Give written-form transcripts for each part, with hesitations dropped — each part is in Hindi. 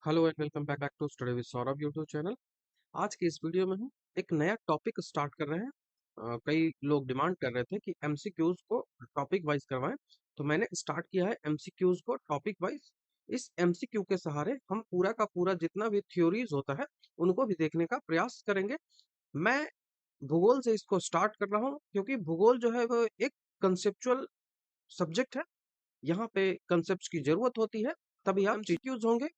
Hello and welcome back to study with Saurabh YouTube channel. आज के इस वीडियो में हम एक नया टॉपिक स्टार्ट कर रहे हैं। कई लोग डिमांड कर रहे थे कि एमसीक्यूज को टॉपिक वाइज करवाएं, तो मैंने स्टार्ट किया है एमसीक्यूज को टॉपिक वाइज। इस एमसीक्यू के सहारे हम पूरा का पूरा जितना भी थ्योरीज होता है उनको भी देखने का प्रयास करेंगे। मैं भूगोल से इसको स्टार्ट कर रहा हूँ क्योंकि भूगोल जो है वो एक कंसेप्चुअल सब्जेक्ट है। यहाँ पे कंसेप्ट की जरूरत होती है, तभी आप एमसीक्यूज होंगे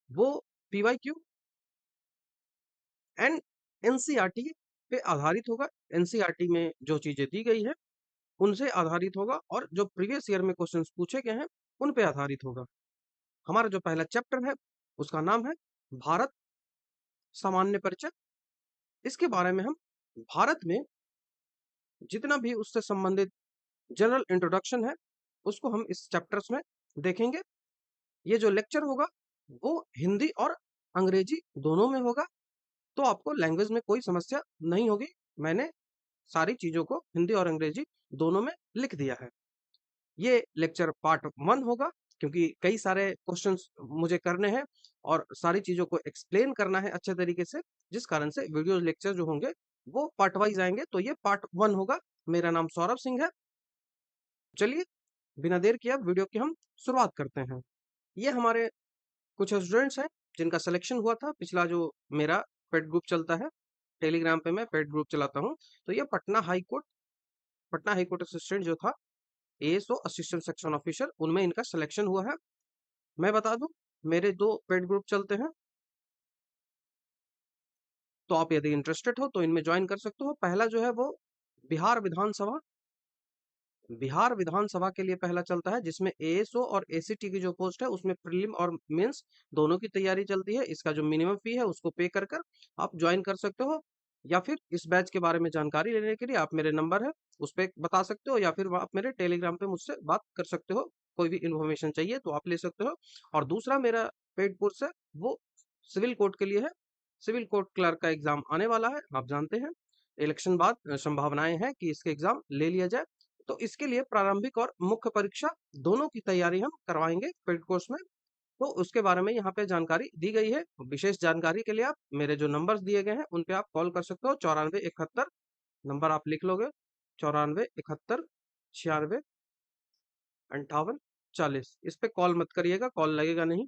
वो पीवाईक्यू एंड एनसीईआरटी पे आधारित होगा। एनसीईआरटी में जो चीजें दी गई है उनसे आधारित होगा और जो प्रीवियस ईयर में क्वेश्चंस पूछे गए हैं उन पे आधारित होगा। हमारा जो पहला चैप्टर है उसका नाम है भारत सामान्य परिचय। इसके बारे में हम भारत में जितना भी उससे संबंधित जनरल इंट्रोडक्शन है उसको हम इस चैप्टर्स में देखेंगे। ये जो लेक्चर होगा वो हिंदी और अंग्रेजी दोनों में होगा, तो आपको लैंग्वेज में कोई समस्या नहीं होगी। मैंने सारी चीजों को हिंदी और अंग्रेजी दोनों में लिख दिया है। ये लेक्चर पार्ट 1 होगा क्योंकि कई सारे क्वेश्चंस मुझे करने हैं और सारी चीजों को एक्सप्लेन करना है अच्छे तरीके से, जिस कारण से वीडियो लेक्चर जो होंगे वो पार्ट वाइज आएंगे। तो ये पार्ट 1 होगा। मेरा नाम सौरभ सिंह है। चलिए बिना देर किए अब वीडियो की हम शुरुआत करते हैं। ये हमारे कुछ स्टूडेंट्स हैं जिनका सिलेक्शन हुआ था। पिछला जो मेरा पेड ग्रुप चलता है टेलीग्राम पे, मैं पेड ग्रुप चलाता हूँ, तो ये पटना हाई कोर्ट असिस्टेंट जो था, एएसओ असिस्टेंट सेक्शन ऑफिसर, उनमें इनका सिलेक्शन हुआ है। मैं बता दूं, मेरे 2 पेड ग्रुप चलते हैं, तो आप यदि इंटरेस्टेड हो तो इनमें ज्वाइन कर सकते हो। पहला जो है वो बिहार विधानसभा बिहार विधानसभा के लिए पहला चलता है, जिसमें एएसओ और एसीटी की जो पोस्ट है उसमें प्रीलिम और मेंस दोनों की तैयारी चलती है। इसका जो मिनिमम फी है उसको पे कर कर आप ज्वाइन कर सकते हो, या फिर इस बैच के बारे में जानकारी लेने के लिए आप मेरे नंबर है उस पर बता सकते हो, या फिर आप मेरे टेलीग्राम पे मुझसे बात कर सकते हो। कोई भी इन्फॉर्मेशन चाहिए तो आप ले सकते हो। और दूसरा मेरा पेड कोर्स है वो सिविल कोर्ट के लिए है। सिविल कोर्ट क्लर्क का एग्जाम आने वाला है, आप जानते हैं इलेक्शन बाद संभावनाएं हैं कि इसके एग्जाम ले लिया जाए। तो इसके लिए प्रारंभिक और मुख्य परीक्षा दोनों की तैयारी हम करवाएंगे पेड कोर्स में। तो उसके बारे में यहाँ पे जानकारी दी गई है। विशेष जानकारी के लिए आप मेरे जो नंबर्स दिए गए हैं उन पे आप कॉल कर सकते हो। 9471 नंबर आप लिख लोगे, 9471 96 58 40। इस पे कॉल मत करिएगा, कॉल लगेगा नहीं।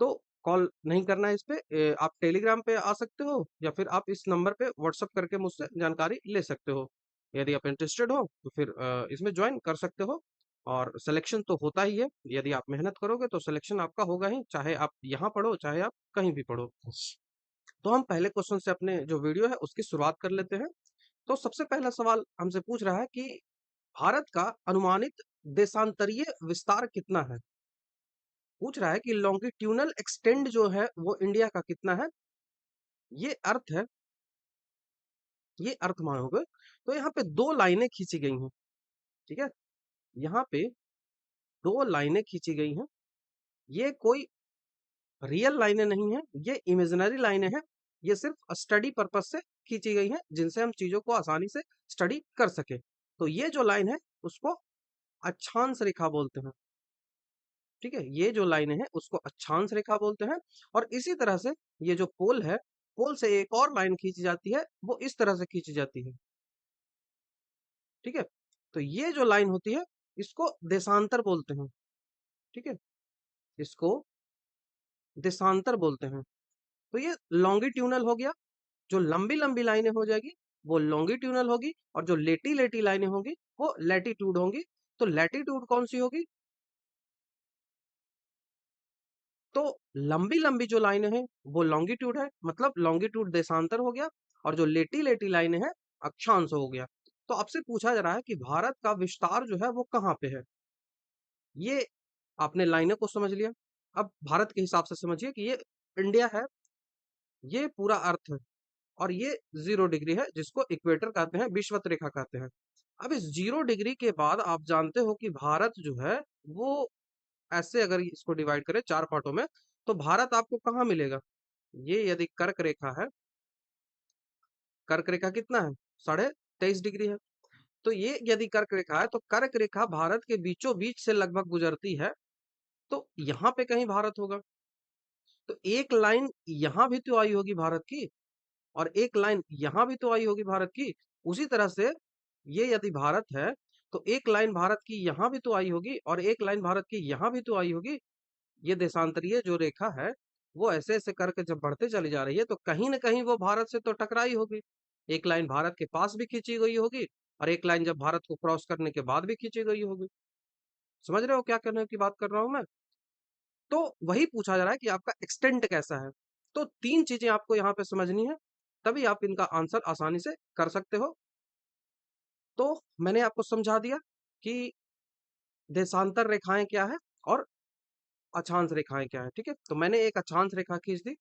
तो कॉल नहीं करना है इस पे। आप टेलीग्राम पे आ सकते हो या फिर आप इस नंबर पे व्हाट्सअप करके मुझसे जानकारी ले सकते हो। यदि आप इंटरेस्टेड हो तो फिर इसमें ज्वाइन कर सकते हो। और सिलेक्शन तो होता ही है, यदि आप मेहनत करोगे तो सिलेक्शन आपका होगा ही, चाहे आप यहाँ पढ़ो चाहे आप कहीं भी पढ़ो। तो हम पहले क्वेश्चन से अपने जो वीडियो है उसकी शुरुआत कर लेते हैं। तो सबसे पहला सवाल हमसे पूछ रहा है कि भारत का अनुमानित देशांतरीय विस्तार कितना है। पूछ रहा है कि लॉन्गिट्यूनल एक्सटेंड जो है वो इंडिया का कितना है। ये अर्थ है, ये अर्थ मानोगे तो यहाँ पे 2 लाइनें खींची गई हैं। ठीक है, यहाँ पे 2 लाइनें खींची गई हैं। ये कोई रियल लाइनें नहीं है, ये इमेजिनरी लाइनें हैं। ये सिर्फ स्टडी पर्पज से खींची गई हैं, जिनसे हम चीजों को आसानी से स्टडी कर सके। तो ये जो लाइन है उसको अक्षांश रेखा बोलते हैं। ठीक है, ये जो लाइनें हैं उसको अक्षांश रेखा बोलते हैं। और इसी तरह से ये जो पोल है, पोल से एक और लाइन खींची जाती है, वो इस तरह से खींची जाती है। ठीक है, तो ये जो लाइन होती है इसको देशांतर बोलते हैं। ठीक है, इसको देशांतर बोलते हैं। तो ये लॉन्गिट्यूनल हो गया। जो लंबी लंबी लाइनें हो जाएगी वो लॉन्गिट्यूनल होगी, और जो लेटी लेटी लाइनें होंगी वो लैटिट्यूड होंगी। तो लैटिट्यूड कौन सी होगी? तो लंबी लंबी जो लाइनें हैं वो लॉन्गिट्यूड है, मतलब लॉन्गिट्यूड देशांतर हो गया। और जो लेटी लेटी लाइनें हैं अक्षांश हो गया। तो आपसे पूछा जा रहा है कि भारत का विस्तार जो है वो कहाँ पे है। ये आपने लाइनों को समझ लिया। अब भारत के हिसाब से समझिए कि ये इंडिया है, ये पूरा अर्थ है, और ये 0 डिग्री है जिसको इक्वेटर कहते हैं, विषुवत रेखा कहते हैं। अब इस 0 डिग्री के बाद आप जानते हो कि भारत जो है वो ऐसे अगर इसको डिवाइड करें 4 पार्टों में, तो भारत आपको कहाँ मिलेगा? ये यदि कर्क रेखा है, कर्क रेखा कितना है? 23.5 डिग्री है। तो ये यदि कर्क रेखा है तो कर्क रेखा भारत के बीचों बीच से लगभग गुजरती है, तो यहाँ पे कहीं भारत होगा। तो एक लाइन यहाँ भी तो आई होगी भारत की, और एक लाइन यहाँ भी तो आई होगी भारत की। उसी तरह से ये यदि भारत है, तो एक लाइन भारत की यहाँ भी तो आई होगी, और एक लाइन भारत की यहाँ भी तो आई होगी। ये देशांतरीय जो रेखा है, वो ऐसे-ऐसे करके जब बढ़ते चली जा रही है, तो कहीं न कहीं वो भारत से तो टकराई होगी। एक लाइन भारत के पास भी खींची गई होगी, और एक लाइन जब भारत को क्रॉस करने के बाद भी खींची गई होगी। समझ रहे हो क्या करने की बात कर रहा हूँ मैं? तो वही पूछा जा रहा है कि आपका एक्सटेंट कैसा है। तो 3 चीज़ें आपको यहाँ पे समझनी है, तभी आप इनका आंसर आसानी से कर सकते हो। तो मैंने आपको समझा दिया कि देशांतर रेखाएँ क्या है और अक्षांश रेखाएँ क्या है, ठीक है? तो मैंने एक अक्षांश रेखा खींच दी,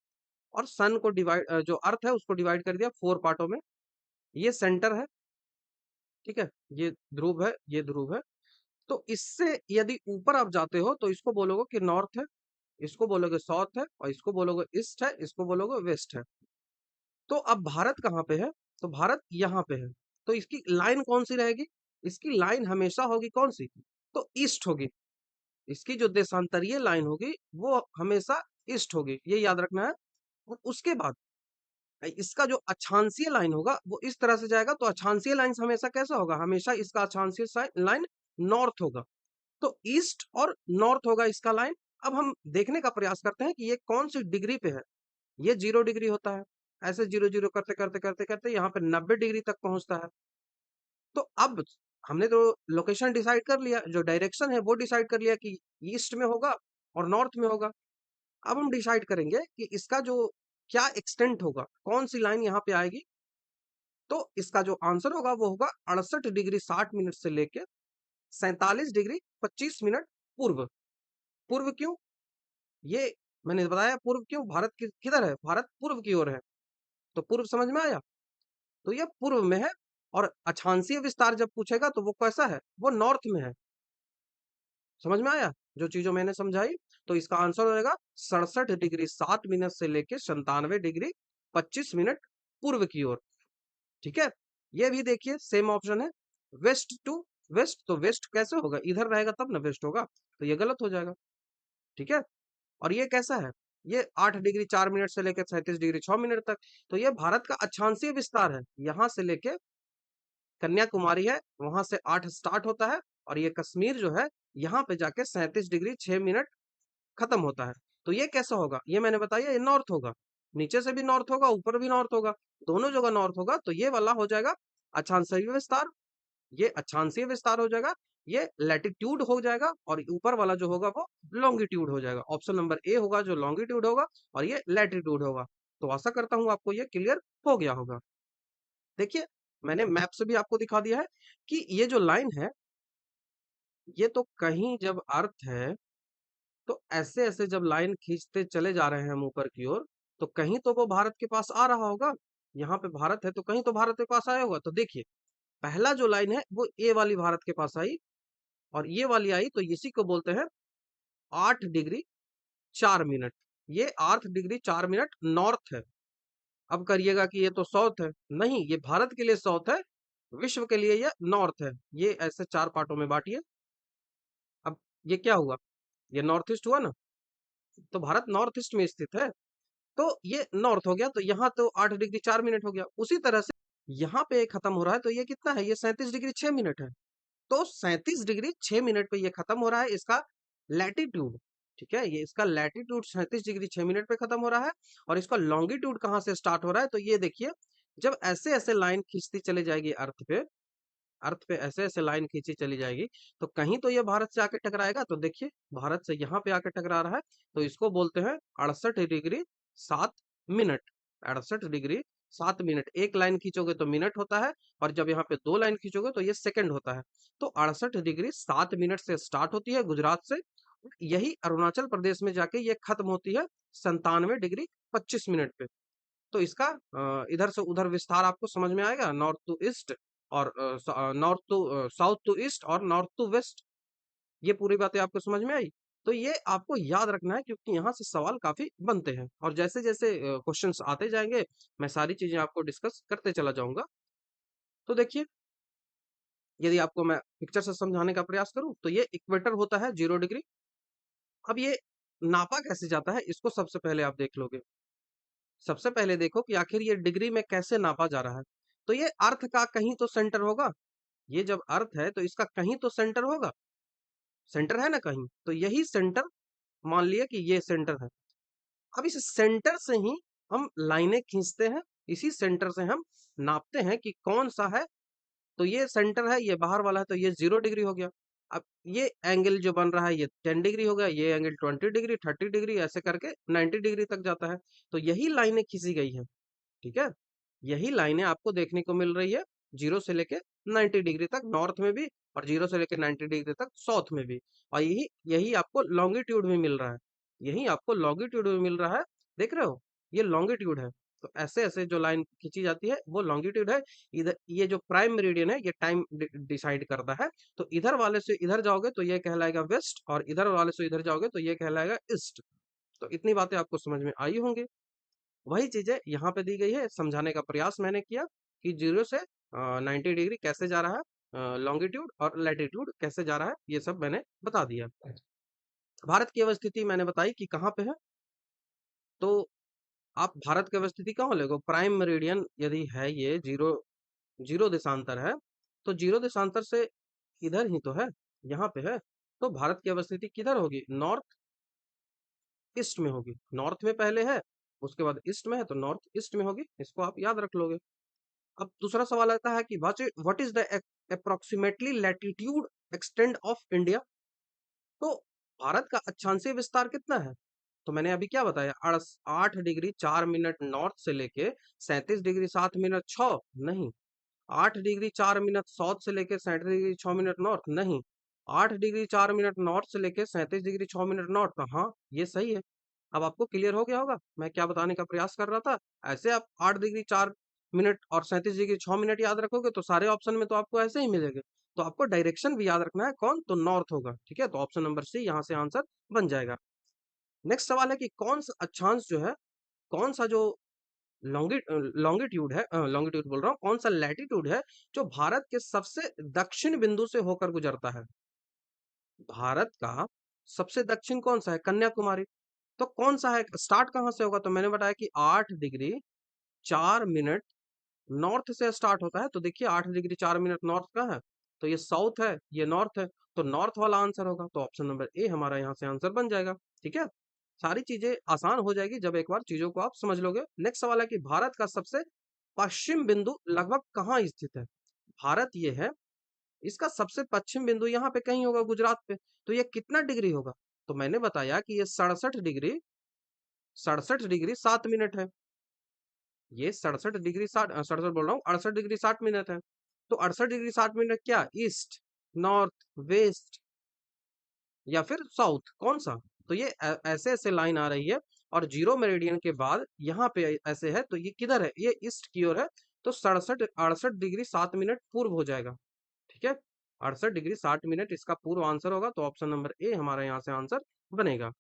और सन को जो अर्थ है उसको डिवाइड कर दिया 4 पार्टों में। ये सेंटर है, ठीक है? ये ध्रुव है, ये ध्रुव है। तो इससे यदि ऊपर आप जाते हो तो इसको बोलोगे कि नॉर्थ है, इसको बोलोगे साउथ है, और इसको बोलोगे ईस्ट है, इसको बोलोगे वेस्ट है। तो अब भारत कहाँ पे है? तो भारत यहाँ पे है। तो इसकी लाइन कौन-सी रहेगी? इसकी लाइन हमेशा होगी कौन-सी? तो ईस्ट होगी। इसकी जो देशांतरीय लाइन होगी, वो हमेशा ईस्ट होगी, ये याद रखना है। और उसके बाद इसका जो अक्षांशीय लाइन होगा, वो इस तरह से जाएगा, तो अक्षांशीय लाइन हमेशा कैसा होगा? हमेशा इसका अक्षांशीय लाइन नॉर्थ होगा। तो ईस्ट और नॉर्थ होगा इसका लाइन। अब हम देखने का प्रयास करते हैं कि ये कौन-सी डिग्री पे है। ये 0 डिग्री होता है। ऐसे 0-0 करते यहाँ पे 90 डिग्री तक पहुँचता है। तो अब हमने तो लोकेशन डिसाइड कर लिया, जो डायरेक्शन है वो डिसाइड कर लिया कि ईस्ट में होगा और नॉर्थ में होगा। अब हम डिसाइड करेंगे कि इसका जो क्या एक्सटेंट होगा, कौन-सी लाइन यहाँ पे आएगी। तो इसका जो आंसर होगा वो होगा 68 डिग्री 60 मिनट से लेके 47 डिग्री 25 मिनट पूर्व। पूर्व क्यों? ये मैंने बताया पूर्व क्यों, भारत किधर है? भारत पूर्व की ओर है। तो पूर्व समझ में आया? तो ये पूर्व में है, और अक्षांशीय विस्तार जब पूछेगा तो वो कैसा है? वो नॉर्थ में है। समझ में आया? जो चीज़ें मैंने समझाई? तो इसका आंसर हो जाएगा 67 डिग्री 7 मिनट से लेके 97 डिग्री 25 मिनट पूर्व की ओर। ठीक है? ये भी देखिए सेम ऑप्शन है। वेस्ट टू वेस्ट, तो वेस्ट कैसे होगा? इधर रहेगा तब ना वेस्ट होगा, तो ये गलत हो जाएगा। ठीक है? और ये कैसा है? ये 8 डिग्री 4 मिनट से लेके 37 डिग्री 6 मिनट तक। तो ये भारत का अक्षांशीय विस्तार है। यहाँ से लेके कन्याकुमारी है, वहां से 8 स्टार्ट होता है, और ये कश्मीर जो है, यहाँ पे जाके 37 डिग्री 6 मिनट खत्म होता है। तो ये कैसा होगा? ये मैंने बताया, ये नॉर्थ होगा। नीचे से भी नॉर्थ होगा, ऊपर भी नॉर्थ होगा। दोनों जगह नॉर्थ होगा, तो ये वाला हो जाएगा अक्षांशीय विस्तार। ये अक्षांशीय विस्तार हो जाएगा। ये लैटिट्यूड हो जाएगा, और ऊपर वाला जो होगा वो लॉन्गिट्यूड हो जाएगा। ऑप्शन नंबर ए होगा जो लॉन्गिट्यूड होगा, और ये लैटिट्यूड होगा। तो आशा करता हूँ आपको ये क्लियर हो गया होगा। देखिए, मैंने मैप से भी आपको दिखा दिया है कि ये जो लाइन है, ये तो कहीं जब अर्थ है, तो ऐसे-ऐसे जब लाइन खींचते चले जा रहे हैं हम ऊपर की ओर, तो कहीं तो वो भारत के पास आ रहा होगा। यहाँ पे भारत है, तो कहीं तो भारत के पास आया होगा। तो देखिए, पहला जो लाइन है, वो ए वाली भारत के पास आई, और ये वाली आई, तो इसी को बोलते हैं 8 डिग्री 4 मिनट। ये 8 डिग्री 4 मिनट नॉर्थ है। अब करिएगा कि ये तो साउथ है। नहीं, ये भारत के लिए साउथ है, विश्व के लिए ये नॉर्थ है। ये ऐसे 4 पार्टों में बाँटिए। अब ये क्या हुआ? ये नॉर्थ ईस्ट हुआ ना? तो भारत नॉर्थ ईस्ट में स्थित है, तो ये नॉर्थ हो गया, तो यहाँ तो 8 डिग्री 4 मिनट हो गया। उसी तरह से यहाँ पे खत्म हो रहा है, तो ये कितना है? ये 37 डिग्री 6 मिनट है। तो 37 डिग्री 6 मिनट पे ये खत्म हो रहा है, इसका लैटिट्यूड। ठीक है? ये इसका लैटिट्यूड 37 डिग्री 6 मिनट पे खत्म हो रहा है, और इसका लॉन्गिट्यूड कहाँ से स्टार्ट हो रहा है? तो ये देखिए, जब ऐसे-ऐसे लाइन खींचती चली जाएगी अर्थ पे ऐसे-ऐसे लाइन खींची चली जाएगी, तो कहीं तो ये भारत से आके टकराएगा। तो देखिए, भारत से यहाँ पे आके टकरा रहा है, तो इसको बोलते हैं 68 डिग्री 7 मिनट। 68 degree 7 minute. एक लाइन खींचोगे तो मिनट होता है, और जब यहाँ पे 2 लाइन खींचोगे तो ये सेकंड होता है। तो 68 डिग्री 7 मिनट से स्टार्ट होती है गुजरात से, यही अरुणाचल प्रदेश में जाके ये खत्म होती है 97 डिग्री 25 मिनट पे। तो इसका इधर से उधर विस्तार आपको समझ में आएगा, नॉर्थ टू ईस्ट, और north to south to east, और नॉर्थ टू वेस्ट। ये पूरी बातें आपको समझ में आई? तो ये आपको याद रखना है, क्योंकि यहाँ से सवाल काफ़ी बनते हैं, और जैसे-जैसे क्वेश्चंस आते जाएँगे, मैं सारी चीज़ें आपको डिस्कस करते चला जाऊँगा। तो देखिए, यदि आपको मैं पिक्चर से समझाने का प्रयास करूँ, तो ये इक्वेटर होता है 0 डिग्री। अब ये नापा कैसे जाता है इसको सबसे पहले आप देख लोगे। सबसे पहले देखो कि आखिर ये डिग्री में कैसे नापा जा रहा है। तो ये अर्थ का कहीं तो सेंटर होगा। ये जब अर्थ है तो इसका कहीं तो सेंटर होगा। सेंटर है ना कहीं, तो यही सेंटर मान लिया कि ये सेंटर है। अब इस सेंटर से ही हम लाइनें खींचते हैं, इसी सेंटर से हम नापते हैं कि कौन सा है। तो ये सेंटर है, ये बाहर वाला है, तो ये 0 डिग्री हो गया। अब ये एंगल जो बन रहा है ये 10 डिग्री हो गया, ये एंगल 20 डिग्री, 30 डिग्री ऐसे करके 90 डिग्री तक जाता है। तो यही लाइनें खींची गई हैं, ठीक है? यही लाइनें आपको देखने को मिल रही है 0 से लेके 90 डिग्री तक नॉर्थ में भी, और 0 से लेके 90 डिग्री तक साउथ में भी। और यही यही आपको लॉन्गिट्यूड में मिल रहा है। यही आपको लॉन्गिट्यूड में मिल रहा है, देख रहे हो? ये लॉन्गिट्यूड है। तो ऐसे-ऐसे जो लाइन खींची जाती है वो लॉन्गिट्यूड है। इधर ये जो प्राइम मेरिडियन है ये टाइम डिसाइड करता है। तो इधर वाले से इधर जाओगे तो ये कहलाएगा वेस्ट, और इधर वाले से इधर जाओगे तो ये कहलाएगा ईस्ट। तो इतनी बातें आपको समझ में आई होंगी। वही चीजें यहाँ पे दी गई है, समझाने का प्रयास मैंने किया कि 0 से 90 डिग्री कैसे जा रहा है, लॉन्गिट्यूड और लैटिट्यूड कैसे जा रहा है, ये सब मैंने बता दिया। भारत की अवस्थिति मैंने बताई कि कहाँ पे है। तो आप भारत की अवस्थिति कहाँ लोगे? प्राइम मेरिडियन यदि है, ये जीरो जीरो देशांतर है, तो जीरो देशांतर से इधर ही तो है, यहाँ पे है। तो भारत की अवस्थिति किधर होगी? नॉर्थ ईस्ट में होगी। नॉर्थ में पहले है, उसके बाद ईस्ट में है, तो नॉर्थ ईस्ट में होगी। इसको आप याद रख लोगे। अब दूसरा सवाल आता है कि what is the approximately latitude extend of India. तो भारत का अक्षांशीय विस्तार कितना है? तो मैंने अभी क्या बताया, 8 डिग्री 4 मिनट नॉर्थ से लेके 37 डिग्री 7 मिनट छ नहीं, 8 डिग्री 4 मिनट साउथ से लेके 37 डिग्री 6 मिनट नॉर्थ नहीं, 8 डिग्री 4 मिनट नॉर्थ से लेके 37 डिग्री 6 मिनट नॉर्थ। तो हाँ, ये सही है। अब आपको क्लियर हो गया होगा मैं क्या बताने का प्रयास कर रहा था। ऐसे आप 8 डिग्री 4 मिनट और 37 डिग्री 6 मिनट याद रखोगे तो सारे ऑप्शन में तो आपको ऐसे ही मिलेंगे। तो आपको डायरेक्शन भी याद रखना है, कौन? तो नॉर्थ होगा, ठीक है? तो ऑप्शन नंबर सी यहाँ से आंसर बन जाएगा। नेक्स्ट सवाल है कि कौन सा अक्षांश जो है, कौन सा जो लॉन्गिट्यूड है, लॉन्गिट्यूड बोल रहा हूँ, कौन सा लैटिट्यूड है जो भारत के सबसे दक्षिण बिंदु से होकर गुजरता है? भारत का सबसे दक्षिण कौन सा है? कन्याकुमारी। तो कौन सा है, स्टार्ट कहाँ से होगा? तो मैंने बताया कि 8 डिग्री 4 मिनट नॉर्थ से स्टार्ट होता है। तो देखिए 8 डिग्री 4 मिनट नॉर्थ का है, तो ये साउथ है, ये नॉर्थ है, तो नॉर्थ वाला आंसर होगा। तो ऑप्शन नंबर ए हमारा यहाँ से आंसर बन जाएगा, ठीक है? सारी चीजें आसान हो जाएगी जब एक बार चीजों को आप समझ लोगे। नेक्स्ट सवाल है कि भारत का सबसे पश्चिम बिंदु लगभग कहाँ स्थित है? भारत ये है, इसका सबसे पश्चिम बिंदु यहाँ पे कहीं होगा, गुजरात पे। तो ये कितना डिग्री होगा? तो मैंने बताया कि ये 67 डिग्री 7 मिनट है। ये 67 बोल रहा हूँ, 68 डिग्री 60 मिनट है। तो 68 डिग्री 60 मिनट क्या? ईस्ट, नॉर्थ, वेस्ट या फिर साउथ, कौन सा? तो ये ऐसे ऐसे लाइन आ रही है, और जीरो मेरिडियन के बाद यहाँ पे ऐसे है, तो ये किधर है? ये ईस्ट की ओर है। तो 68 डिग्री 7 मिनट पूर्व हो जाएगा, ठीक है? 68 डिग्री 60 मिनट इसका पूर्व आंसर होगा। तो ऑप्शन नंबर ए हमारा यहाँ से आंसर बनेगा।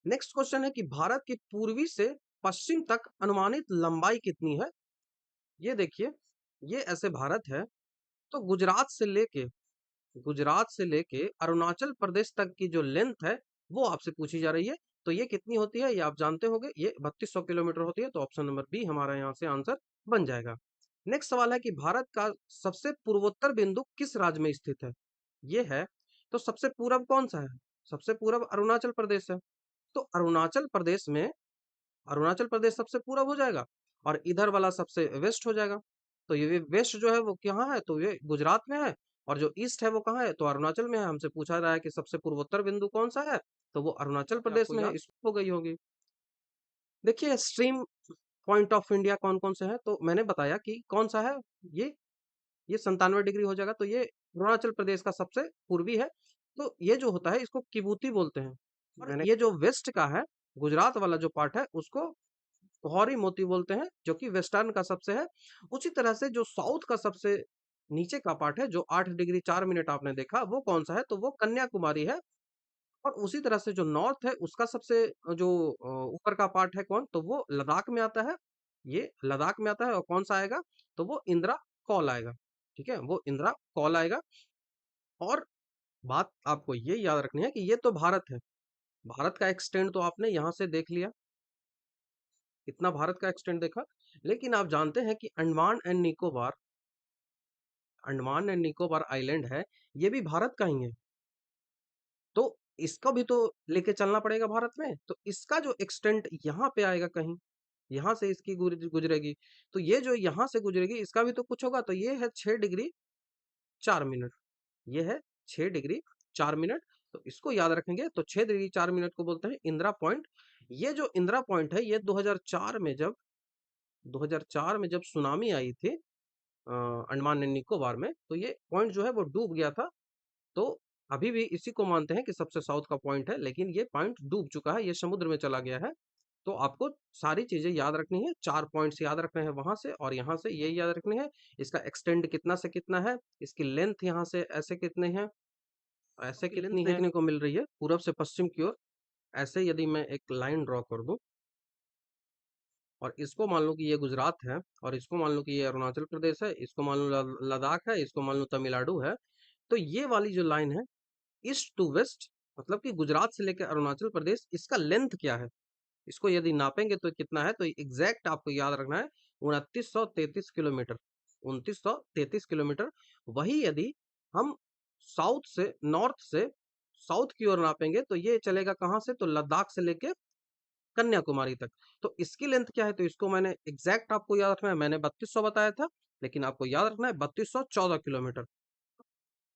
नेक्स्ट क्वेश्चन है कि भारत के पूर्वी से पश्चिम तक अनुमानित लंबाई कितनी है? ये देखिए, ये ऐसे भारत है, तो गुजरात से लेके अरुणाचल प्रदेश तक की जो लेंथ है वो आपसे पूछी जा रही है। तो ये कितनी होती है ये आप जानते होंगे, ये 3200 किलोमीटर होती है। तो ऑप्शन नंबर बी हमारा यहाँ से आंसर बन जाएगा। नेक्स्ट सवाल है कि भारत का सबसे पूर्वोत्तर बिंदु किस राज्य में स्थित है? ये है, तो सबसे पूरब कौन सा है? सबसे पूरब अरुणाचल प्रदेश है। तो अरुणाचल प्रदेश सबसे पूरब हो जाएगा, और इधर वाला सबसे वेस्ट हो जाएगा। तो ये वेस्ट जो है वो कहाँ है? तो ये गुजरात में है। और जो ईस्ट है वो कहाँ है? तो अरुणाचल में है। हमसे पूछा रहा है कि सबसे पूर्वोत्तर बिंदु कौन सा है, तो वो अरुणाचल प्रदेश में है। इसको हो गई होगी। देखिए स्ट्रीम पॉइंट ऑफ इंडिया कौन कौन से है, तो मैंने बताया कि कौन सा है, ये ये 97 डिग्री हो जाएगा। तो ये अरुणाचल प्रदेश का सबसे पूर्वी है। तो ये जो होता है इसको किबूती बोलते हैं। और ये जो वेस्ट का है, गुजरात वाला जो पार्ट है, उसको गौरी मोती बोलते हैं, जो कि वेस्टर्न का सबसे है। उसी तरह से जो साउथ का सबसे नीचे का पार्ट है, जो 8 डिग्री 4 मिनट आपने देखा, वो कौन सा है? तो वो कन्याकुमारी है। और उसी तरह से जो नॉर्थ है उसका सबसे जो ऊपर का पार्ट है कौन? तो वो लद्दाख में आता है। ये लद्दाख में आता है। और कौन सा आएगा? तो वो इंदिरा कॉल आएगा, ठीक है? वो इंदिरा कॉल आएगा। और बात आपको ये याद रखनी है कि ये तो भारत है, भारत का एक्सटेंड तो आपने यहाँ से देख लिया, इतना भारत का एक्सटेंड देखा, लेकिन आप जानते हैं कि अंडमान एंड निकोबार आइलैंड है, ये भी भारत का ही है। तो इसका भी तो लेके चलना पड़ेगा भारत में, तो इसका जो एक्सटेंट यहाँ पे आएगा कहीं, यहाँ से इसकी गुजरेगी, तो ये जो यहाँ से गुजरेगी इसका भी तो कुछ होगा, तो ये है 6 डिग्री 4 मिनट, ये है 6 डिग्री 4 मिनट। तो इसको याद रखेंगे, तो 6 डिग्री 4 मिनट को बोलते हैं इंदिरा पॉइंट। ये जो इंदिरा पॉइंट है, ये 2004 में जब सुनामी आई थी अंडमान एंड निकोबार में, तो ये पॉइंट जो है वो डूब गया था। तो अभी भी इसी को मानते हैं कि सबसे साउथ का पॉइंट है, लेकिन ये पॉइंट डूब चुका है, ये समुद्र में चला गया है। तो आपको सारी चीजें याद रखनी है, 4 पॉइंट्स याद रखने हैं वहां से, और यहाँ से ये याद रखनी है, इसका एक्सटेंड कितना से कितना है, इसकी लेंथ यहाँ से ऐसे कितने हैं, ऐसे कितनी है देखने को मिल रही है पूरब से पश्चिम की ओर। ऐसे यदि मैं एक लाइन ड्रॉ कर दूं, और इसको मान लो कि ये गुजरात है, और इसको मान लो कि ये अरुणाचल प्रदेश है, इसको मान लो लद्दाख है, इसको मान लो तमिलनाडु है, तो ये वाली जो लाइन है ईस्ट टू वेस्ट, मतलब कि गुजरात से लेकर अरुणाचल प्रदेश, इसका लेंथ क्या है, इसको यदि नापेंगे तो कितना है, तो एग्जैक्ट आपको याद रखना है 2933 किलोमीटर, 2933 किलोमीटर। वही यदि हम साउथ से नॉर्थ से साउथ की ओर नापेंगे, तो ये चलेगा कहाँ से, तो लद्दाख से लेके कन्याकुमारी तक। तो इसकी लेंथ क्या है, तो इसको मैंने एग्जैक्ट आपको याद रखना है, मैंने 3200 बताया था, लेकिन आपको याद रखना है 3214 किलोमीटर।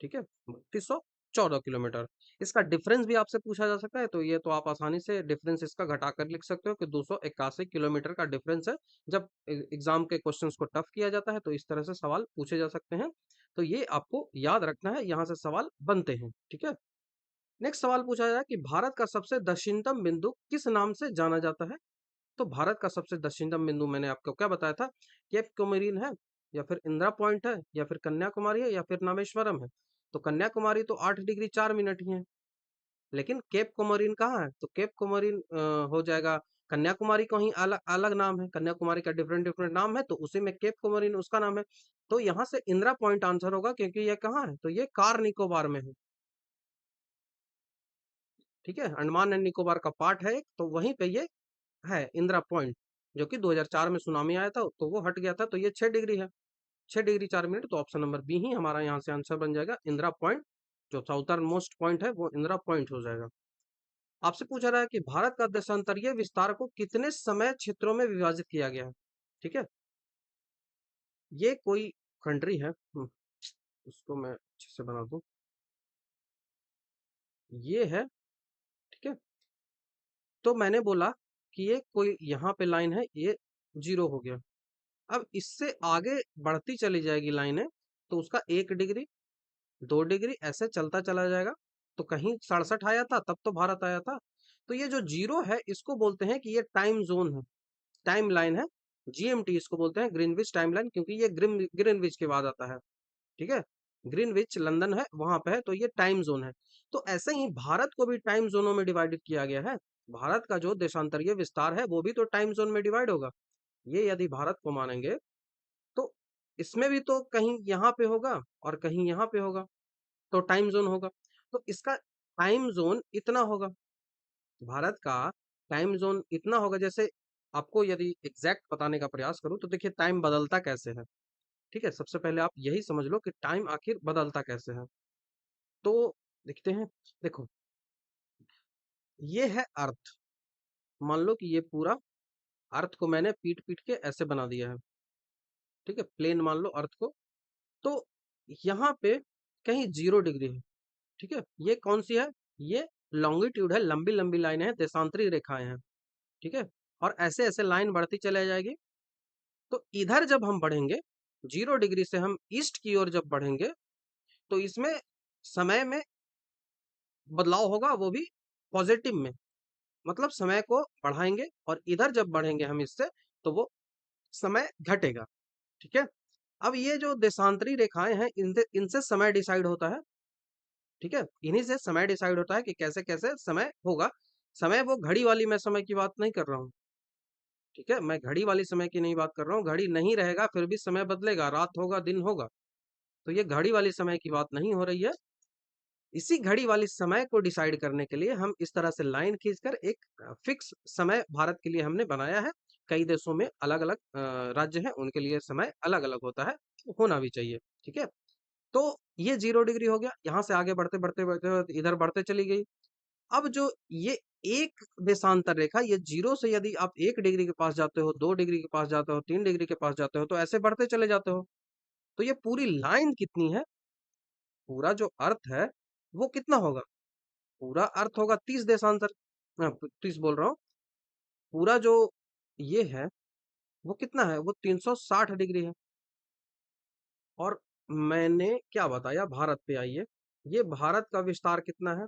ठीक है, 3214 किलोमीटर। इसका डिफरेंस भी आपसे पूछा जा सकता है, तो ये तो आप आसानी से डिफरेंस इसका घटा कर लिख सकते हो कि 281 किलोमीटर का डिफरेंस है। जब एग्जाम के क्वेश्चंस को टफ किया जाता है, तो इस तरह से सवाल पूछे जा सकते हैं, तो ये आपको याद रखना है, यहाँ से सवाल बनते हैं। ठीक है, नेक्स्ट सवाल पूछा जाए कि भारत का सबसे दक्षिणतम बिंदु किस नाम से जाना जाता है। तो भारत का सबसे दक्षिणतम बिंदु मैंने आपको क्या बताया था, केप कोमरीन है, या फिर इंदिरा पॉइंट है, या फिर कन्याकुमारी है, या फिर रामेश्वरम है। तो कन्याकुमारी तो 8 डिग्री 4 मिनट ही है, लेकिन केप कोमरीन कहाँ है, तो केप कोमरीन हो जाएगा, कन्याकुमारी को ही अलग अलग नाम है, कन्याकुमारी का डिफरेंट डिफरेंट नाम है, तो उसी में केप कोमरीन उसका नाम है। तो यहाँ से इंदिरा पॉइंट आंसर होगा, क्योंकि ये कहाँ है, तो ये कार निकोबार में है। ठीक है, अंडमान एंड निकोबार का पार्ट है एक, तो वहीं पे ये है इंदिरा पॉइंट, जो कि 2004 में सुनामी आया था तो वो हट गया था, तो ये 6 डिग्री है, 6 डिग्री 4 मिनट। तो ऑप्शन नंबर बी ही हमारा यहाँ से आंसर बन जाएगा, इंदिरा पॉइंट। जो साउथर्न मोस्ट पॉइंट है वो इंदिरा पॉइंट हो जाएगा। आपसे पूछा रहा है कि भारत का देशांतरीय विस्तार को कितने समय क्षेत्रों में विभाजित किया गया है। ठीक है, ये कोई कंट्री है, उसको मैं अच्छे से बना दूं, ये है। ठीक है, तो मैंने बोला कि ये कोई यहाँ पे लाइन है, ये 0 हो गया। अब इससे आगे बढ़ती चली जाएगी लाइनें, तो उसका 1 डिग्री 2 डिग्री ऐसे चलता चला जाएगा। तो कहीं 67 आया था, तब तो भारत आया था। तो ये जो 0 है, इसको बोलते हैं कि ये टाइम जोन है, टाइम लाइन है, जीएमटी इसको बोलते हैं, ग्रीनविच टाइम लाइन, क्योंकि ये ग्रीनविच के बाद आता है। ठीक है, ग्रीनविच लंदन है वहां पे है, तो ये टाइम जोन है। तो ऐसे ही भारत को भी टाइम जोनों में डिवाइडेड किया गया है। भारत का जो देशांतरीय विस्तार है वो भी तो टाइम जोन में डिवाइड होगा। ये यदि भारत को मानेंगे, तो इसमें भी तो कहीं यहाँ पे होगा और कहीं यहाँ पे होगा, तो टाइम जोन होगा। तो इसका टाइम जोन इतना होगा, भारत का टाइम जोन इतना होगा। जैसे आपको यदि एग्जैक्ट बताने का प्रयास करूं, तो देखिए टाइम बदलता कैसे है। ठीक है, सबसे पहले आप यही समझ लो कि टाइम आखिर बदलता कैसे है। तो देखते हैं, देखो ये है अर्थ, मान लो कि ये पूरा अर्थ को मैंने पीट पीट के ऐसे बना दिया है। ठीक है, प्लेन मान लो अर्थ को। तो यहाँ पे कहीं 0 डिग्री है। ठीक है, ये कौन सी है, ये लॉन्गिट्यूड है, लंबी लंबी लाइन है, देशांतरी रेखाएं हैं। ठीक है, और ऐसे ऐसे लाइन बढ़ती चले जाएगी। तो इधर जब हम बढ़ेंगे, 0 डिग्री से हम ईस्ट की ओर जब बढ़ेंगे, तो इसमें समय में बदलाव होगा, वो भी पॉजिटिव में, मतलब समय को बढ़ाएंगे, और इधर जब बढ़ेंगे हम इससे, तो वो समय घटेगा। ठीक है, अब ये जो देशांतरी रेखाएं हैं, इनसे समय डिसाइड होता है। ठीक है, इन्हीं से समय डिसाइड होता है कि कैसे कैसे समय होगा। समय वो घड़ी वाली मैं समय की बात नहीं कर रहा हूँ। ठीक है, मैं घड़ी वाली समय की नहीं बात कर रहा हूँ, घड़ी नहीं रहेगा फिर भी समय बदलेगा, रात होगा दिन होगा, तो ये घड़ी वाली समय की बात नहीं हो रही है। इसी घड़ी वाली समय को डिसाइड करने के लिए हम इस तरह से लाइन खींचकर एक फिक्स समय भारत के लिए हमने बनाया है। कई देशों में अलग-अलग राज्य हैं, उनके लिए समय अलग-अलग होता है, होना भी चाहिए, ठीक है? तो ये 0 डिग्री हो गया, यहाँ से आगे बढ़ते इधर बढ़ते चली गई। अब जो ये एक देशांतर रेखा, ये 0 से यदि आप 1 डिग्री के पास जाते हो, 2 डिग्री के पास जाते हो, 3 डिग्री के पास जाते हो, तो ऐसे बढ़ते चले जाते हो। तो ये पूरी लाइन कितनी है? पूरा जो अर्थ है, वो कितना होगा? पूरा अर्थ होगा 30 देशांतर 30 बोल रहा हूँ। पूरा जो ये है, वो कितना है? वो 360 डिग्री है। और मैंने क्या बताया भारत पे आइए, ये भारत का विस्तार कितना है?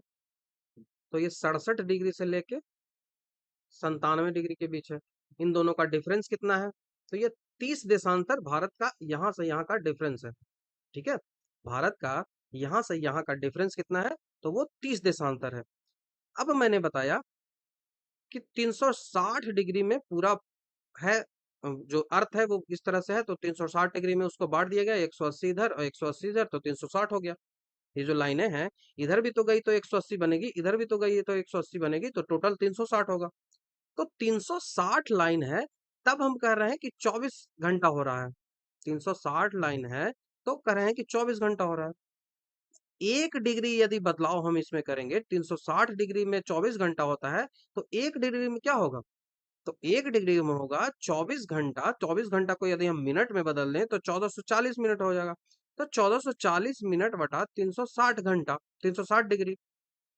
तो ये 67 डिग्री से लेके 97 डिग्री के बीच है। इन दोनों का डिफरेंस कितना है? तो ये 30 देशांतर भारत का यहाँ से यहाँ का डिफरेंस है, ठीक है? भारत का यहाँ से यहाँ का डिफरेंस कितना है? तो वो 30 देशांतर है। अब मैंने बताया कि 360 डिग्री में पूरा है, जो अर्थ है वो इस तरह से है, तो 360 डिग्री में उसको बांट दिया गया, 180 इधर और 180 इधर, तो 360 हो गया। ये जो लाइनें हैं, इधर भी तो गई तो 180 बनेगी, इधर भी तो गई तो 180 बनेगी, तो टोटल 360 होगा। तो 360 लाइन है, तब हम कह रहे हैं कि 24 घंटा हो रहा है। 360 लाइन है, तो कह रहे हैं कि 24 घंटा हो रहा है। 1 डिग्री यदि बदलाव हम इसमें करेंगे, 360 डिग्री में 24 घंटा होता है, तो 1 डिग्री में क्या होगा? तो 1 डिग्री में होगा 24 घंटा, 24 घंटा को यदि हम मिनट में बदल दें तो 1440 मिनट हो जाएगा। तो 1440 मिनट बटा 360 घंटा, 360 डिग्री,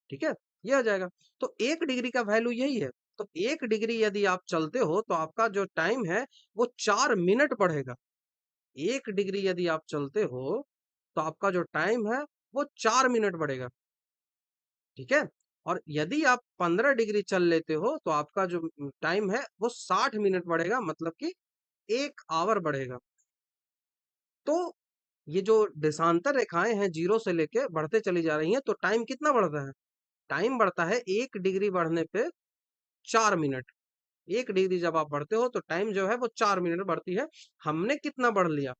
ठीक है? ये आ जाएगा। तो 1 डिग्री का वैल्यू यही है। तो 1 डिग्री यदि आप चलते हो तो आपका जो टाइम है वो 4 मिनट बढ़ेगा। 1 डिग्री यदि आप चलते हो तो आपका जो टाइम है वो 4 मिनट बढ़ेगा, ठीक है? और यदि आप 15 डिग्री चल लेते हो तो आपका जो टाइम है वो 60 मिनट बढ़ेगा, मतलब कि 1 आवर बढ़ेगा। तो ये जो देशांतर रेखाएँ हैं 0 से लेके बढ़ते चली जा रही हैं, तो टाइम कितना बढ़ता है? टाइम बढ़ता है 1 डिग्री बढ़ने पे 4 मिनट। 1 डिग्री जब आप बढ़ते हो तो टाइम जो है वो 4 मिनट बढ़ती है। हमने कितना बढ़ लिया?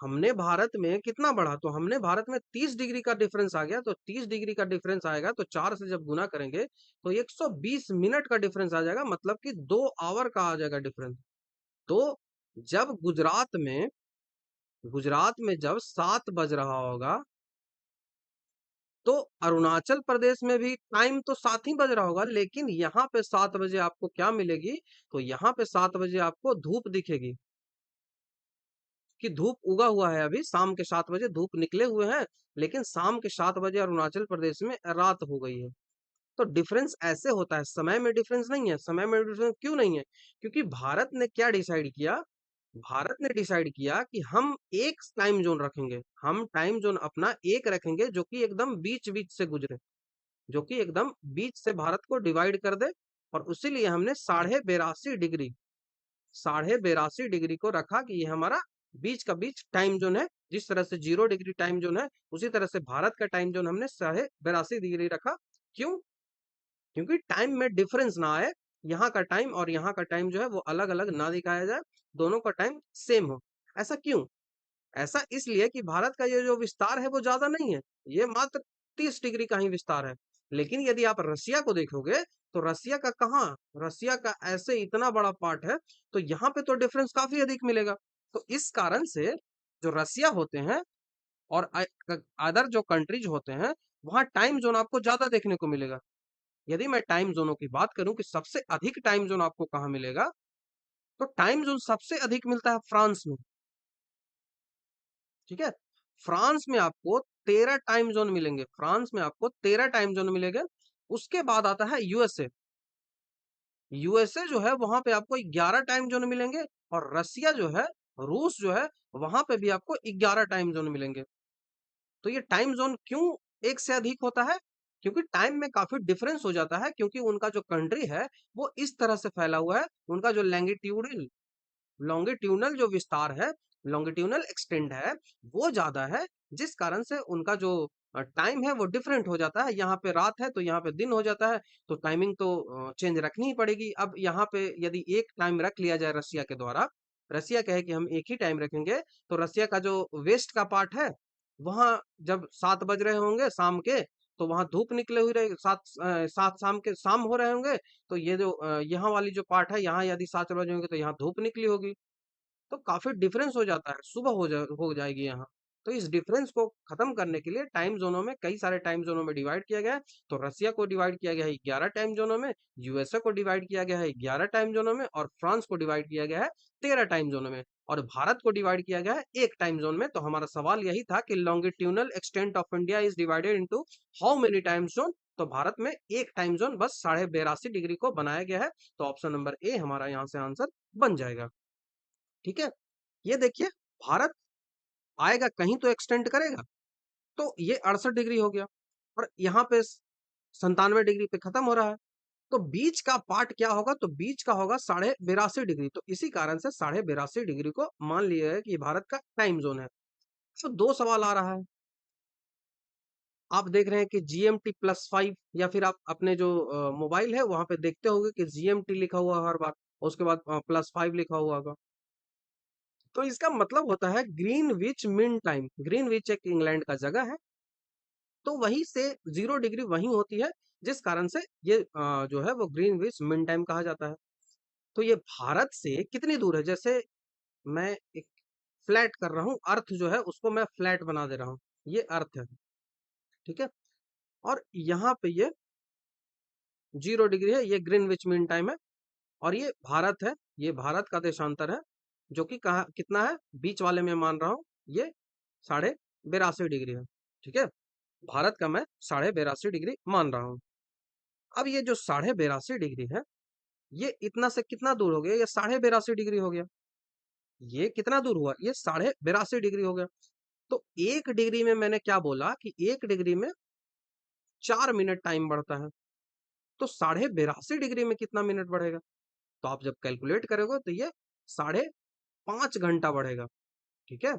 हमने भारत में कितना बढ़ा? तो हमने भारत में 30 डिग्री का डिफरेंस आ गया, तो 30 डिग्री का डिफरेंस आएगा तो 4 से जब गुना करेंगे तो 120 मिनट का डिफरेंस आ जाएगा, मतलब कि 2 आवर का आ जाएगा डिफरेंस। तो जब गुजरात में जब 7 बज रहा होगा, तो अरुणाचल प्रदेश में भी टाइम तो 7 ही बज रहा होगा, लेकिन यहाँ पे 7 बजे आपको क्या मिलेगी? तो यहाँ पे 7 बजे आपको धूप दिखेगी, कि धूप उगा हुआ है, अभी शाम के 7 बजे धूप निकले हुए हैं, लेकिन शाम के 7 बजे अरुणाचल प्रदेश में रात हो गई है। तो डिफरेंस ऐसे होता है, समय में डिफरेंस नहीं है। समय में डिफरेंस क्यों नहीं है? क्योंकि भारत ने क्या डिसाइड किया? भारत ने डिसाइड किया कि हम एक टाइम जोन रखेंगे। हम टाइम जोन अपना एक रखेंगे जो कि एकदम बीच-बीच से गुजरे, जो कि एकदम बीच से भारत को डिवाइड कर दे, और उसीलिए हमने 82.5 डिग्री को रखा कि ये हमारा बीच का बीच टाइम जोन है। जिस तरह से 0 डिग्री टाइम जोन है, उसी तरह से भारत का टाइम जोन हमने 82.5 डिग्री रखा। क्यों? क्योंकि टाइम में डिफरेंस ना आए, यहाँ का टाइम और यहाँ का टाइम जो है वो अलग-अलग ना दिखाया जाए, दोनों का टाइम सेम हो। ऐसा क्यों? ऐसा इसलिए कि भारत का ये जो विस्तार है वो ज़्यादा नहीं है, ये मात्र 30 डिग्री का ही विस्तार है। लेकिन यदि आप रसिया को देखोगे, तो रसिया का कहाँ? रसिया का ऐसे इतना बड़ा पार्ट है, तो यहाँ पे तो डिफरेंस काफ़ी अधिक मिलेगा। तो इस कारण से जो रसिया होते हैं और अदर जो कंट्रीज होते हैं, वहाँ टाइम ज़ोन आपको ज़्यादा देखने को मिलेगा। यदि मैं टाइम ज़ोनों की बात करूँ कि सबसे अधिक टाइम ज़ोन आपको कहाँ मिलेगा, तो टाइम ज़ोन सबसे अधिक मिलता है फ्रांस में, ठीक है? फ्रांस में आपको 13 टाइम ज़ोन मिलेंगे, फ्रांस में आपको 13 टाइम ज़ोन मिलेंगे। उसके बाद आता है यूएसए। यूएसए जो है वहाँ पे आपको 11 टाइम ज़ोन मिलेंगे, और रसिया जो है, रूस जो है, वहाँ पे भी आपको 11 टाइम ज़ोन मिलेंगे। तो ये टाइम ज़ोन क्यों एक से अधिक होता है? क्योंकि टाइम में काफ़ी डिफरेंस हो जाता है, क्योंकि उनका जो कंट्री है, वो इस तरह से फैला हुआ है। उनका जो लॉन्गिट्यूडनल जो विस्तार है, लॉन्गिट्यूडनल एक्सटेंड है, वो ज़्यादा है, जिस कारण से उनका जो टाइम है वो डिफरेंट हो जाता है। यहाँ पे रात है तो यहाँ पे दिन हो जाता है, तो टाइमिंग तो चेंज रखनी ही पड़ेगी। अब यहाँ पे यदि एक टाइम रख लिया जाए रसिया के द्वारा, रसिया कहे कि हम एक ही टाइम रखेंगे, तो रसिया का जो वेस्ट का पार्ट है, वहां जब 7 बज रहे होंगे शाम के, तो वहां धूप निकले हुई रहे, 7 शाम के शाम हो रहे होंगे, तो ये जो यहाँ वाली जो पार्ट है, यहाँ यदि 7 बजे होंगे तो यहाँ धूप निकली होगी। तो काफ़ी डिफरेंस हो जाता है, सुबह हो जाएगी यहाँ। तो इस डिफरेंस को खत्म करने के लिए टाइम ज़ोनों में, कई सारे टाइम ज़ोनों में डिवाइड किया गया है। तो रसिया को डिवाइड किया गया है 11 टाइम ज़ोनों में, यूएसए को डिवाइड किया गया है 11 टाइम ज़ोनों में, और फ्रांस को डिवाइड किया गया है 13 टाइम ज़ोनों में, और भारत को डिवाइड किया गया है 1 टाइम ज़ोन में। तो हमारा सवाल यही था कि longitudinal extent of India is divided into how many time zone? तो भारत में 1 टाइम ज़ोन बस 82.5 डिग्री को बनाया गया है। तो ऑप्शन नंबर ए हमारा यहाँ से आंसर बन जाएगा। ठीक है? ये देखिए, भारत आएगा कहीं तो एक्सटेंड करेगा, तो ये 68 डिग्री हो गया, और यहाँ पे 97 डिग्री पे खत्म हो रहा है। तो बीच का पार्ट क्या होगा? तो बीच का होगा 82.5 डिग्री। तो इसी कारण से 82.5 डिग्री को मान लिया है कि ये भारत का टाइम जोन है। तो दो सवाल आ रहा है, आप देख रहे हैं कि GMT+5, या फिर आप अपने जो मोबाइल है वहां पे देखते होंगे कि GMT लिखा हुआ है हर बार, और उसके बाद +5 लिखा हुआ होगा। तो इसका मतलब होता है ग्रीनविच मीन टाइम। ग्रीनविच एक इंग्लैंड का जगह है, तो वहीं से 0 डिग्री वहीं होती है, जिस कारण से ये जो है वो ग्रीनविच मीन टाइम कहा जाता है। तो ये भारत से कितनी दूर है? जैसे मैं एक फ्लैट कर रहा हूँ, अर्थ जो है उसको मैं फ्लैट बना दे रहा हूँ, ये अर्थ है, ठीक है, और यहाँ पे ये 0 डिग्री है, ये ग्रीनविच मीन टाइम है, और ये भारत है, ये भारत का देशांतर है, जो कि कहा कितना है, बीच वाले में मान रहा हूँ, ये 82.5 डिग्री है। ठीक है, भारत का मैं 82.5 डिग्री मान रहा हूँ। अब ये जो 82.5 डिग्री है, ये इतना से कितना दूर हो गया? ये 82.5 डिग्री हो गया। ये कितना दूर हुआ? ये 82.5 डिग्री हो गया। तो 1 डिग्री में मैंने क्या बोला कि 1 डिग्री में 4 मिनट टाइम बढ़ता है। तो 82.5 डिग्री में कितना मिनट बढ़ेगा? तो आप जब कैलकुलेट करोगे तो ये 5.5 घंटा बढ़ेगा। ठीक है,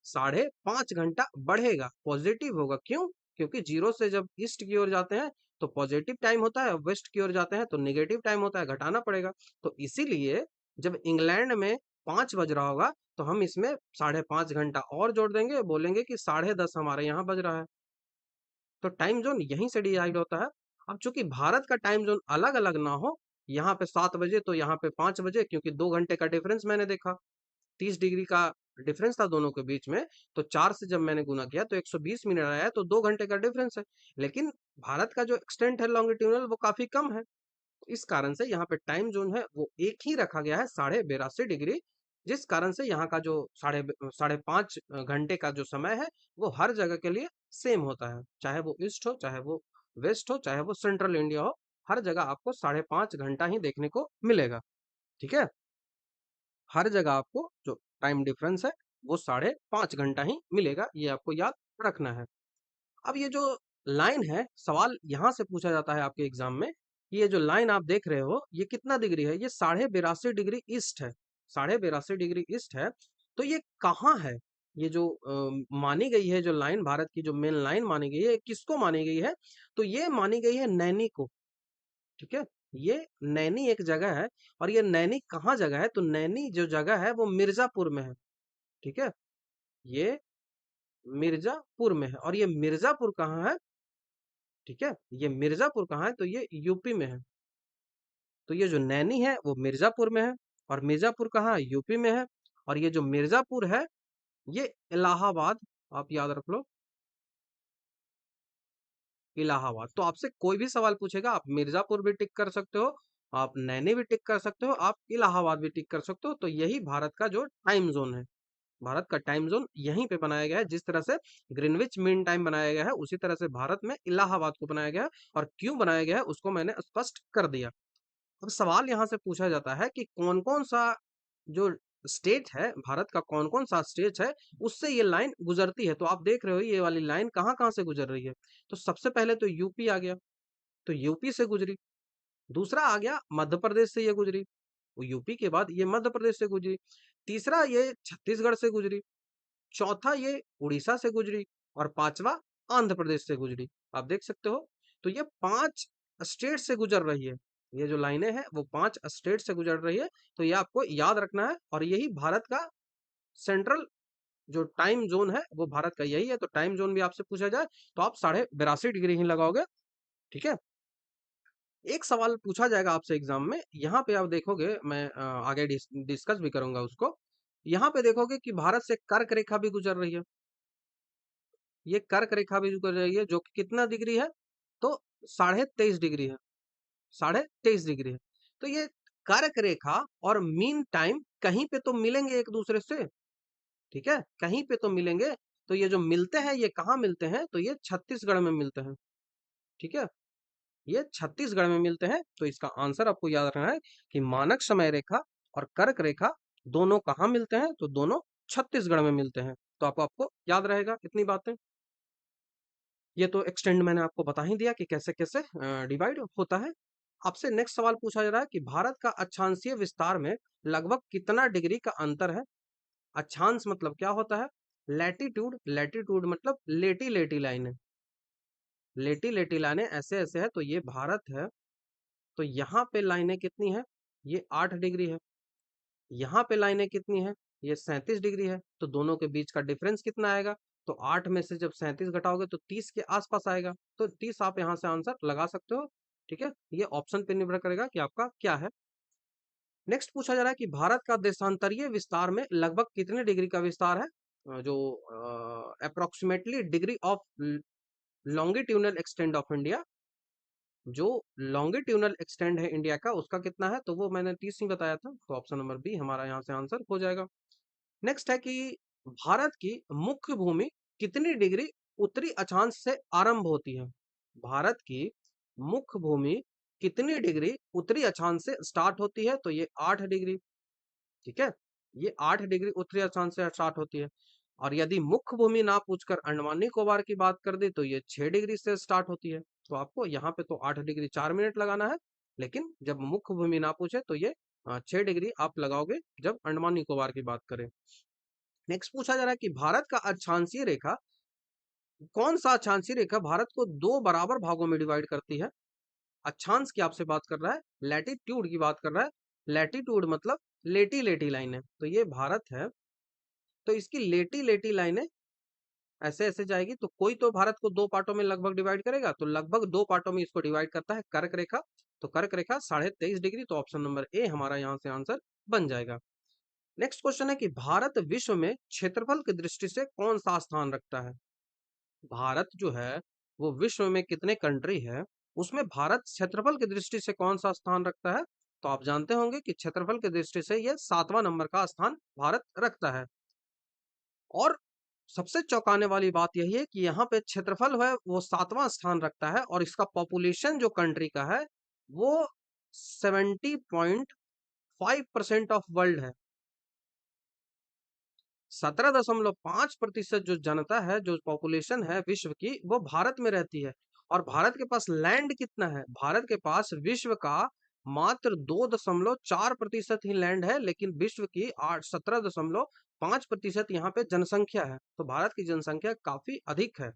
5.5 घंटा बढ़ेगा, पॉजिटिव होगा। क्यों? क्योंकि जीरो से जब ईस्ट की ओर जाते हैं तो पॉजिटिव टाइम होता है, वेस्ट की ओर जाते हैं तो नेगेटिव टाइम होता है, घटाना पड़ेगा। तो इसीलिए जब इंग्लैंड में 5 बज रहा होगा, तो हम इसमें 5.5 घंटा और जोड़ देंगे, बोलेंगे कि 10:30 हमारे यहाँ बज रहा है। तो टाइम जोन यहीं से डिवाइड होता है। अब चूंकि भारत का टाइम जोन अलग अलग ना हो, यहाँ पे 7 बजे तो यहाँ पे 5 बजे, क्योंकि 2 घंटे का डिफरेंस मैंने देखा, 30 डिग्री का डिफरेंस था दोनों के बीच में। तो 4 से जब मैंने गुना किया तो 120 मिनट आया, तो 2 घंटे का डिफरेंस है। लेकिन भारत का जो एक्सटेंट है लॉन्गिट्यूडनल, वो काफी कम है। तो इस कारण से यहाँ पे टाइम जोन है वो एक ही रखा गया है, 82.5 डिग्री। जिस कारण से यहाँ का जो 5.5 घंटे का जो समय है, वो हर जगह के लिए सेम होता है, चाहे वो ईस्ट हो, चाहे वो वेस्ट हो, चाहे वो सेंट्रल इंडिया हो, हर जगह आपको 5.5 घंटा ही देखने को मिलेगा। ठीक है, हर जगह आपको जो टाइम डिफरेंस है वो 5.5 घंटा ही मिलेगा, ये आपको याद रखना है। अब ये जो लाइन है, सवाल यहाँ से पूछा जाता है आपके एग्जाम में, कि ये जो लाइन आप देख रहे हो ये कितना डिग्री है? ये 82.5 डिग्री ईस्ट है, 82.5 डिग्री ईस्ट है। तो ये कहाँ है? ये जो मानी गई है, जो लाइन भारत की जो मेन लाइन मानी गई है, किसको मानी गई है? तो ये मानी गई है नैनी को। ठीक है, ये नैनी एक जगह है, और ये नैनी कहाँ जगह है? तो नैनी जो जगह है वो मिर्जापुर में है। ठीक है, ये मिर्जापुर में है, और ये मिर्जापुर कहाँ है? ठीक है, ये मिर्जापुर कहाँ है? तो ये यूपी में है। तो ये जो नैनी है वो मिर्जापुर में है, और मिर्जापुर कहाँ है? यूपी में है। और ये जो मिर्जापुर है, ये इलाहाबाद, आप याद रख लो, इलाहाबाद। तो आपसे कोई भी सवाल पूछेगा, आप मिर्जापुर भी टिक कर सकते हो, आप नैनी भी टिक कर सकते हो, आप इलाहाबाद भी टिक कर सकते हो। तो यही भारत का जो टाइम जोन है, भारत का टाइम जोन यहीं पे बनाया गया है। जिस तरह से ग्रीनविच मीन टाइम बनाया गया है, उसी तरह से भारत में इलाहाबाद को बनाया गया है। और क्यों बनाया गया है उसको मैंने स्पष्ट कर दिया। अब सवाल यहाँ से पूछा जाता है कि कौन-कौन सा जो स्टेट है, भारत का कौन-कौन सा स्टेट है, उससे ये लाइन गुजरती है। तो आप देख रहे हो ये वाली लाइन कहाँ-कहाँ से गुजर रही है। तो सबसे पहले तो यूपी आ गया, तो यूपी से गुजरी। दूसरा आ गया मध्य प्रदेश से ये गुजरी, वो यूपी के बाद ये मध्य प्रदेश से गुजरी। तीसरा ये छत्तीसगढ़ से गुजरी। चौथा ये उड़ीसा से गुजरी, और पांचवा आंध्र प्रदेश से गुजरी। आप देख सकते हो, तो ये 5 स्टेट से गुजर रही है। ये जो लाइनें हैं वो 5 स्टेट से गुजर रही है। तो ये आपको याद रखना है, और यही भारत का सेंट्रल जो टाइम जोन है वो भारत का यही है, तो टाइम जोन भी आपसे पूछा जाए तो आप 82.5 डिग्री ही लगाओगे। ठीक है। एक सवाल पूछा जाएगा आपसे एग्जाम में, यहाँ पे आप देखोगे, मैं आगे डिस्कस भी करूंगा उसको। यहाँ पे देखोगे कि भारत से कर्क रेखा भी गुजर रही है। ये कर्क रेखा भी गुजर रही है, जो कि कितना डिग्री है, तो 23.5 डिग्री है। 23.5 डिग्री है। तो ये कर्क रेखा और मीन टाइम कहीं पे तो मिलेंगे एक दूसरे से। ठीक है, कहीं पे तो मिलेंगे। तो ये जो मिलते हैं, ये कहाँ मिलते हैं, तो ये छत्तीसगढ़ में मिलते हैं। ठीक है, ये छत्तीसगढ़ में मिलते हैं। तो इसका आंसर आपको याद रखना है कि मानक समय रेखा और कर्क रेखा दोनों कहाँ मिलते हैं, तो दोनों छत्तीसगढ़ में मिलते हैं। तो आपको याद रहेगा इतनी बातें। ये तो एक्सटेंड मैंने आपको बता ही दिया कि कैसे कैसे डिवाइड होता है। आपसे नेक्स्ट सवाल पूछा जा रहा है कि भारत का अक्षांशीय विस्तार में लगभग कितना डिग्री का अंतर है। अक्षांश मतलब क्या होता है, लैटिट्यूड, लैटिट्यूड मतलब लेटी लेटी लाइनें, लेटी लेटी लाइनें ऐसे ऐसे है। तो ये भारत है, तो यहाँ पे लाइनें कितनी है, ये 8 डिग्री है। यहाँ पे लाइनें कितनी है, ये 37 डिग्री है। तो दोनों के बीच का डिफरेंस कितना आएगा, तो 8 में से जब 37 घटाओगे तो 30 के आसपास आएगा। तो 30 आप यहाँ से आंसर लगा सकते हो। ठीक है, ये ऑप्शन पे निर्भर करेगा कि आपका क्या है। नेक्स्ट पूछा जा रहा है कि भारत का देशांतरीय विस्तार में लगभग कितने डिग्री का विस्तार है, जो approximately degree of longitudinal extend of India, जो लॉन्गिट्यूनल एक्सटेंड है इंडिया का, उसका कितना है, तो वो मैंने 30 ही बताया था। तो ऑप्शन नंबर बी हमारा यहाँ से आंसर हो जाएगा। नेक्स्ट है कि भारत की मुख्य भूमि कितनी डिग्री उत्तरी अक्षांश से आरंभ होती है। भारत की मुख्य भूमि कितनी डिग्री उत्तरी अक्षांश से स्टार्ट होती है, तो ये 8 डिग्री। ठीक है, ये 8 डिग्री उत्तरी अक्षांश से स्टार्ट होती है। और यदि मुख्य भूमि ना पूछकर अंडमान निकोबार की बात कर दी तो ये 6 डिग्री से स्टार्ट होती है। तो आपको यहाँ पे तो 8 डिग्री 4 मिनट लगाना है, लेकिन जब मुख्य भूमि ना पूछे तो ये 6 डिग्री आप लगाओगे जब अंडमान निकोबार की बात करें। नेक्स्ट पूछा जा रहा है कि भारत का अक्षांशीय रेखा, कौन सा अक्षांशीय रेखा भारत को 2 बराबर भागों में डिवाइड करती है। अक्षांश की आपसे बात कर रहा है, लैटिट्यूड की बात कर रहा है। लैटिट्यूड मतलब लेटी लेटी लाइनें, तो ये भारत है। तो इसकी लेटी लेटी लाइनें ऐसे ऐसे जाएगी, तो कोई तो भारत को 2 पार्टों में लगभग डिवाइड करेगा, तो लगभग 2 पार्टों में इसको डिवाइड करता है कर्क रेखा। तो कर्क रेखा 23.5 डिग्री, तो ऑप्शन नंबर ए हमारा यहाँ से आंसर बन जाएगा। नेक्स्ट क्वेश्चन है कि भारत विश्व में क्षेत्रफल की दृष्टि से कौन सा स्थान रखता है। भारत जो है वो विश्व में कितने कंट्री है, उसमें भारत क्षेत्रफल की दृष्टि से कौन सा स्थान रखता है। तो आप जानते होंगे कि क्षेत्रफल की दृष्टि से ये 7वां नंबर का स्थान भारत रखता है। और सबसे चौंकाने वाली बात यही है कि यहाँ पे क्षेत्रफल है वो 7वां स्थान रखता है, और इसका पॉपुलेशन जो कंट्री का है वो 70.5% ऑफ वर्ल्ड है। 17.5% जो जनता है, जो पॉपुलेशन है विश्व की, वो भारत में रहती है। और भारत के पास लैंड कितना है, भारत के पास विश्व का मात्र 2.4% ही लैंड है, लेकिन विश्व की 17.5% यहाँ पे जनसंख्या है। तो भारत की जनसंख्या काफी अधिक है।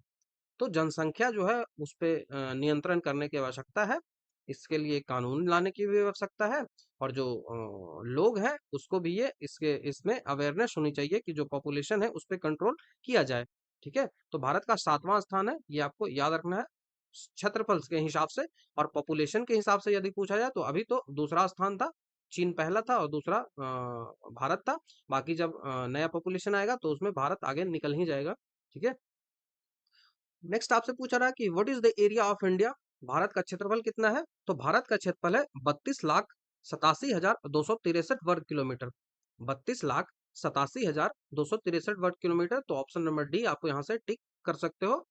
तो जनसंख्या जो है उस पे नियंत्रण करने की आवश्यकता है। इसके लिए कानून लाने की भी आवश्यकता है। और जो लोग हैं उसको भी ये इसके इसमें अवेयरनेस होनी चाहिए कि जो पॉपुलेशन है उस पे कंट्रोल किया जाए। ठीक है, तो भारत का 7वां स्थान है, ये आपको याद रखना है क्षेत्रफल के हिसाब से। और पॉपुलेशन के हिसाब से यदि पूछा जाए तो अभी तो दूसरा स्थान था, चीन पहला था और दूसरा भारत था। बाकी जब नया पॉपुलेशन आएगा तो उसमें भारत आगे निकल ही जाएगा। ठीक है। नेक्स्ट आपसे पूछा रहा है कि what is the area of India, Bharat का क्षेत्रफल कितना है। तो भारत का क्षेत्रफल है 32,87,263 वर्ग किलोमीटर। 32,87,263 वर्ग किलोमीटर। तो ऑप्शन नंबर डी आपको यहाँ से टिक कर सकते हो।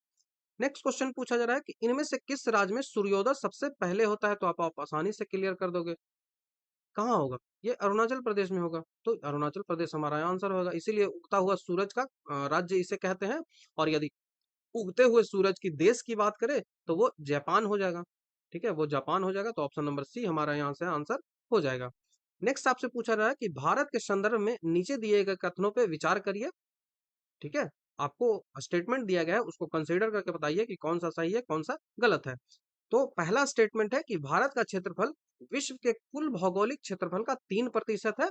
नेक्स्ट क्वेश्चन पूछा जा रहा है कि इनमें से किस राज्य में सूर्योदय सबसे पहले होता है। तो आप आसानी से क्लियर कर दोगे, कहाँ होगा, ये अरुणाचल प्रदेश में होगा। तो अरुणाचल प्रदेश हमारा आंसर होगा, इसीलिए उगता हुआ सूरज का राज्य इसे कहते हैं। और यदि उगते हुए सूरज की देश की बात करें तो वो जापान हो जाएगा। ठीक है, वो जापान हो जाएगा। तो ऑप्शन नंबर सी हमारा यहाँ से आंसर हो जाएगा। नेक्स्ट आपसे पूछा रहा है कि भारत के संदर्भ में नीचे दिए गए कथनों पे विचार करिए। ठीक है, आपको स्टेटमेंट दिया गया है, उसको कंसीडर करके बताइए कि कौन सा सही है कौन सा गलत है। तो पहला स्टेटमेंट है कि भारत का क्षेत्रफल विश्व के कुल भौगोलिक क्षेत्रफल का 3% है।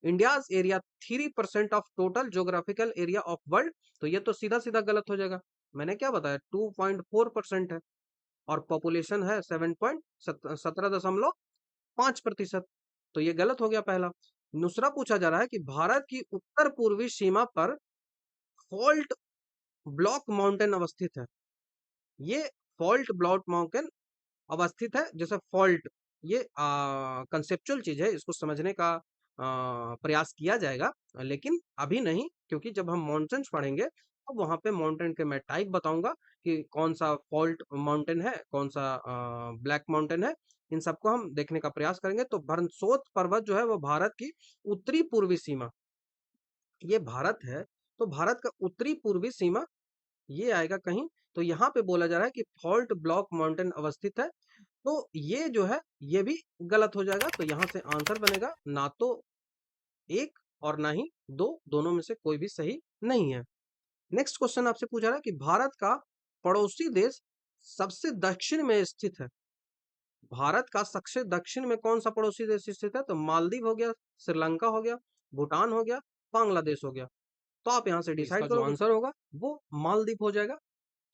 India's area 3% of total geographical area of world. तो ये तो सीधा सीधा गलत हो जाएगा। मैंने क्या बताया, 2.4% है और पॉपुलेशन है 17.5%। तो ये गलत हो गया पहला। दूसरा पूछा जा रहा है कि भारत की उत्तर पूर्वी सीमा पर फॉल्ट ब्लॉक माउंटेन अवस्थित है। ये फॉल्ट ब्लॉक माउंटेन अवस्थित है। जैसे फॉल्ट, ये कंसेप्चुअल चीज है, इसको समझने का प्रयास किया जाएगा, लेकिन अभी नहीं, क्योंकि जब हम माउंटेन्स पढ़ेंगे तो वहां पे माउंटेन के मैं टाइप बताऊंगा कि कौन सा फॉल्ट माउंटेन है, कौन सा ब्लैक माउंटेन है। इन सबको हम देखने का प्रयास करेंगे। तो बरनसोत पर्वत जो है वो भारत की उत्तरी पूर्वी सीमा, ये भारत है, तो भारत का उत्तरी पूर्वी सीमा ये आएगा कहीं। तो यहाँ पे बोला जा रहा है कि फॉल्ट ब्लॉक माउंटेन अवस्थित है। तो ये जो है ये भी गलत हो जाएगा। तो यहाँ से आंसर बनेगा ना तो एक और ना ही दो, दोनों में से कोई भी सही नहीं है। नेक्स्ट क्वेश्चन आपसे पूछा रहा है कि भारत का पड़ोसी देश सबसे दक्षिण में स्थित है। भारत का सबसे दक्षिण में कौन सा पड़ोसी देश स्थित है? तो मालदीव हो गया, श्रीलंका हो गया, भूटान हो गया, बांग्लादेश हो गया। तो आप यहाँ से डिसाइड करो, आंसर होगा वो मालदीव हो जाएगा।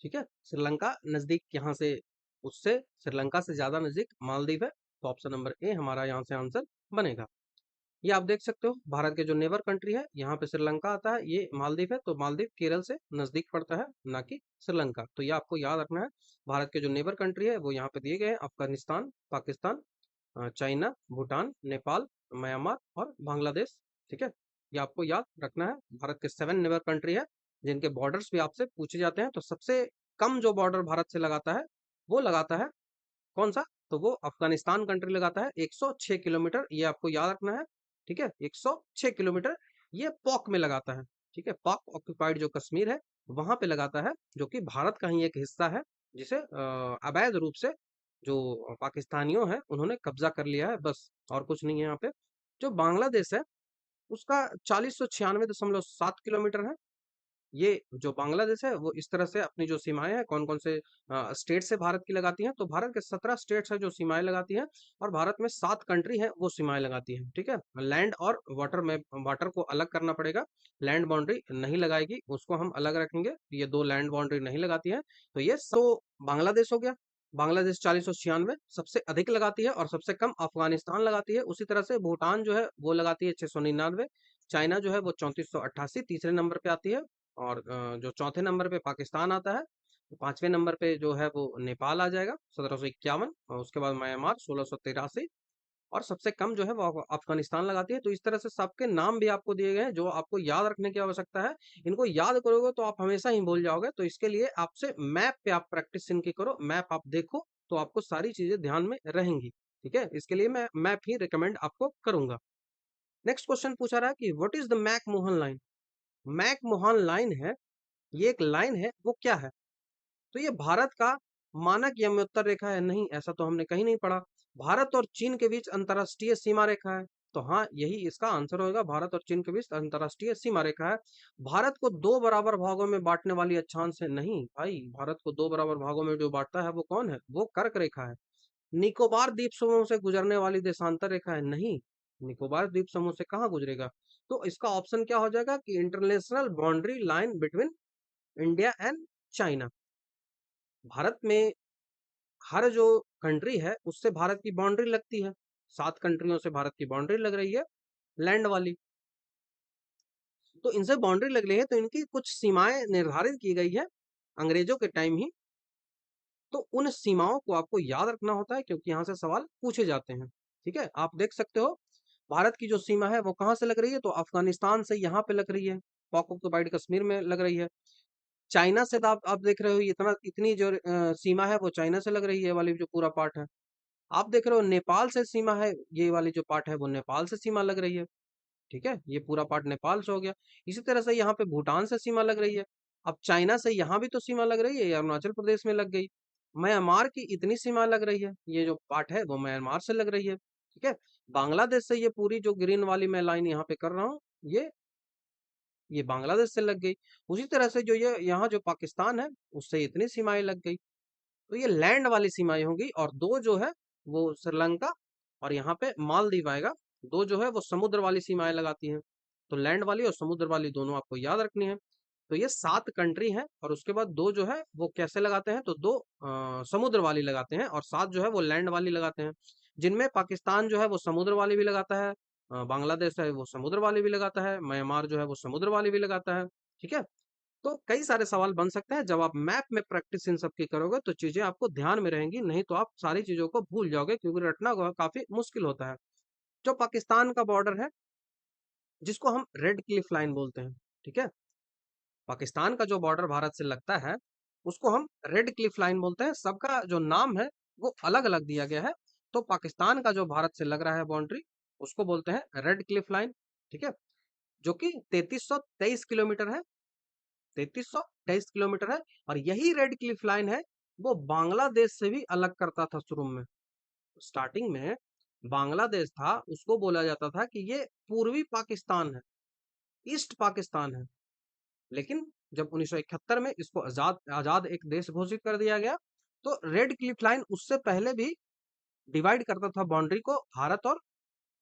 ठीक है, श्रीलंका नजदीक यहाँ से, उससे श्रीलंका से ज्यादा नजदीक मालदीव है। तो ऑप्शन नंबर ए हमारा यहाँ से आंसर बनेगा। ये आप देख सकते हो, भारत के जो नेबर कंट्री है यहाँ पे श्रीलंका आता है, ये मालदीव है। तो मालदीव केरल से नजदीक पड़ता है, ना कि श्रीलंका। तो ये आपको याद रखना है। भारत के जो नेबर कंट्री है वो यहाँ पे दिए गए हैं, अफगानिस्तान, पाकिस्तान, चाइना, भूटान, नेपाल, म्यांमार और बांग्लादेश। ठीक है, ये आपको याद रखना है। भारत के 7 नेबर कंट्री है जिनके बॉर्डर्स भी आपसे पूछे जाते हैं। तो सबसे कम जो बॉर्डर भारत से लगाता है वो लगाता है कौन सा? तो वो अफगानिस्तान कंट्री लगाता है 106 किलोमीटर, ये आपको याद रखना है। ठीक है, 106 किलोमीटर ये पॉक में लगाता है। ठीक है, पॉक ऑक्यूपाइड जो कश्मीर है वहां पे लगाता है, जो कि भारत का ही एक हिस्सा है, जिसे अवैध रूप से जो पाकिस्तानियों हैं उन्होंने कब्जा कर लिया है, बस और कुछ नहीं है यहाँ पे। जो बांग्लादेश है उसका 4096.7 किलोमीटर है। ये जो बांग्लादेश है वो इस तरह से अपनी जो सीमाएं हैं, कौन कौन से स्टेट से भारत की लगाती हैं, तो भारत के 17 स्टेट्स है जो सीमाएं लगाती हैं, और भारत में 7 कंट्री है वो सीमाएं लगाती हैं। ठीक है, लैंड और वाटर में, वाटर को अलग करना पड़ेगा, लैंड बाउंड्री नहीं लगाएगी, उसको हम अलग रखेंगे। ये दो लैंड बाउंड्री नहीं लगाती है। तो ये तो बांग्लादेश हो गया। बांग्लादेश 4096 सबसे अधिक लगाती है, और सबसे कम अफगानिस्तान लगाती है। उसी तरह से भूटान जो है वो लगाती है 699। चाइना जो है वो 3488 तीसरे नंबर पे आती है। और जो चौथे नंबर पे पाकिस्तान आता है। तो पांचवें नंबर पे जो है वो नेपाल आ जाएगा 1751, और उसके बाद म्यांमार 1683, और सबसे कम जो है वो अफगानिस्तान लगाती है। तो इस तरह से सबके नाम भी आपको दिए गए हैं जो आपको याद रखने की आवश्यकता है। इनको याद करोगे तो आप हमेशा ही भूल जाओगे। तो इसके लिए आपसे मैप पे आप प्रैक्टिस इनकी करो, मैप आप देखो तो आपको सारी चीजें ध्यान में रहेंगी। ठीक है, इसके लिए मैं मैप ही रिकमेंड आपको करूंगा। नेक्स्ट क्वेश्चन पूछा रहा है कि what is the McMahon line? McMahon line है, ये एक लाइन है, वो क्या है? तो ये भारत का मानक यमोत्तर रेखा है? नहीं, ऐसा तो हमने कहीं नहीं पढ़ा। भारत और चीन के बीच अंतरराष्ट्रीय सीमा रेखा है? तो हाँ, यही इसका आंसर होगा, भारत और चीन के बीच अंतरराष्ट्रीय सीमा रेखा है। भारत को दो बराबर भागों में बांटने वाली अक्षांश है? नहीं भाई, भारत को दो बराबर भागों में जो बांटता है वो कौन है? वो कर्क रेखा है। निकोबार द्वीप समूह से गुजरने वाली देशांतर रेखा है? नहीं, निकोबार द्वीप समूह से कहाँ गुजरेगा? तो इसका ऑप्शन क्या हो जाएगा कि international boundary line between India and China. Bharat में हर जो कंट्री है उससे भारत की बाउंड्री लगती है। 7 कंट्रियों से भारत की बाउंड्री लग रही है, लैंड वाली। तो इनसे बाउंड्री लग रही है, तो इनकी कुछ सीमाएं निर्धारित की गई है अंग्रेजों के टाइम ही। तो उन सीमाओं को आपको याद रखना होता है, क्योंकि यहाँ से सवाल पूछे जाते हैं। ठीक है, आप देख सकते हो भारत की जो सीमा है वो कहाँ से लग रही है? तो अफगानिस्तान से यहाँ पे लग रही है, पाक ऑक्युपाइड कश्मीर में लग रही है। चाइना से तो आप देख रहे हो, इतना इतनी जो सीमा है वो चाइना से लग रही है, ये वाली जो पूरा पार्ट है। आप देख रहे हो नेपाल से सीमा है, ये वाली जो पार्ट है वो नेपाल से सीमा लग रही है। ठीक है, ये पूरा पार्ट नेपाल से हो गया। इसी तरह से यहाँ पे भूटान से सीमा लग रही है। अब चाइना से यहाँ भी तो सीमा लग रही है, ये अरुणाचल प्रदेश में लग गई। म्यांमार की इतनी सीमा लग रही है, ये जो पार्ट है वो म्यांमार से लग रही है। ठीक है, बांग्लादेश से ये पूरी जो ग्रीन वाली मैं लाइन यहाँ पे कर रहा हूँ, ये बांग्लादेश से लग गई। उसी तरह से जो ये यहाँ जो पाकिस्तान है उससे इतनी सीमाएं लग गई। तो ये लैंड वाली सीमाएं होंगी, और दो जो है वो श्रीलंका और यहाँ पे मालदीव आएगा। दो जो है वो समुद्र वाली सीमाएं लगाती हैं। तो लैंड वाली और समुद्र वाली दोनों आपको याद रखनी है। तो ये 7 कंट्री हैं और उसके बाद 2 जो है वो कैसे लगाते हैं, तो 2 समुद्र वाली लगाते हैं और 7 जो है वो लैंड वाली लगाते हैं। जिनमें पाकिस्तान जो है वो समुद्र वाली भी लगाता है, बांग्लादेश है वो समुद्र वाली भी लगाता है, म्यांमार जो है वो समुद्र वाली भी लगाता है। ठीक है? तो कई सारे सवाल बन सकते हैं, जब आप मैप में प्रैक्टिस इन सब की करोगे तो चीजें आपको ध्यान में रहेंगी, नहीं तो आप सारी चीजों को भूल जाओगे, क्योंकि रटना काफी मुश्किल होता है। जो पाकिस्तान का बॉर्डर है, जिसको हम रेड क्लिफ लाइन बोलते हैं, ठीक है, पाकिस्तान का जो बॉर्डर भारत से लगता है उसको हम रेड क्लिफ लाइन बोलते हैं। सबका जो नाम है वो अलग अलग दिया गया है। तो पाकिस्तान का जो भारत से लग रहा है बाउंड्री, उसको बोलते हैं रेड क्लिफ लाइन। ठीक है, जो कि 3323 किलोमीटर है, 3323 किलोमीटर है। और यही रेड क्लिफ लाइन है वो बांग्लादेश से भी अलग करता था शुरू में। स्टार्टिंग में बांग्लादेश था, उसको बोला जाता था कि ये पूर्वी पाकिस्तान है, ईस्ट पाकिस्तान है। लेकिन जब 1971 में इसको आजाद आजाद एक देश घोषित कर दिया गया, तो रेड क्लिफ लाइन उससे पहले भी डिवाइड करता था बाउंड्री को भारत और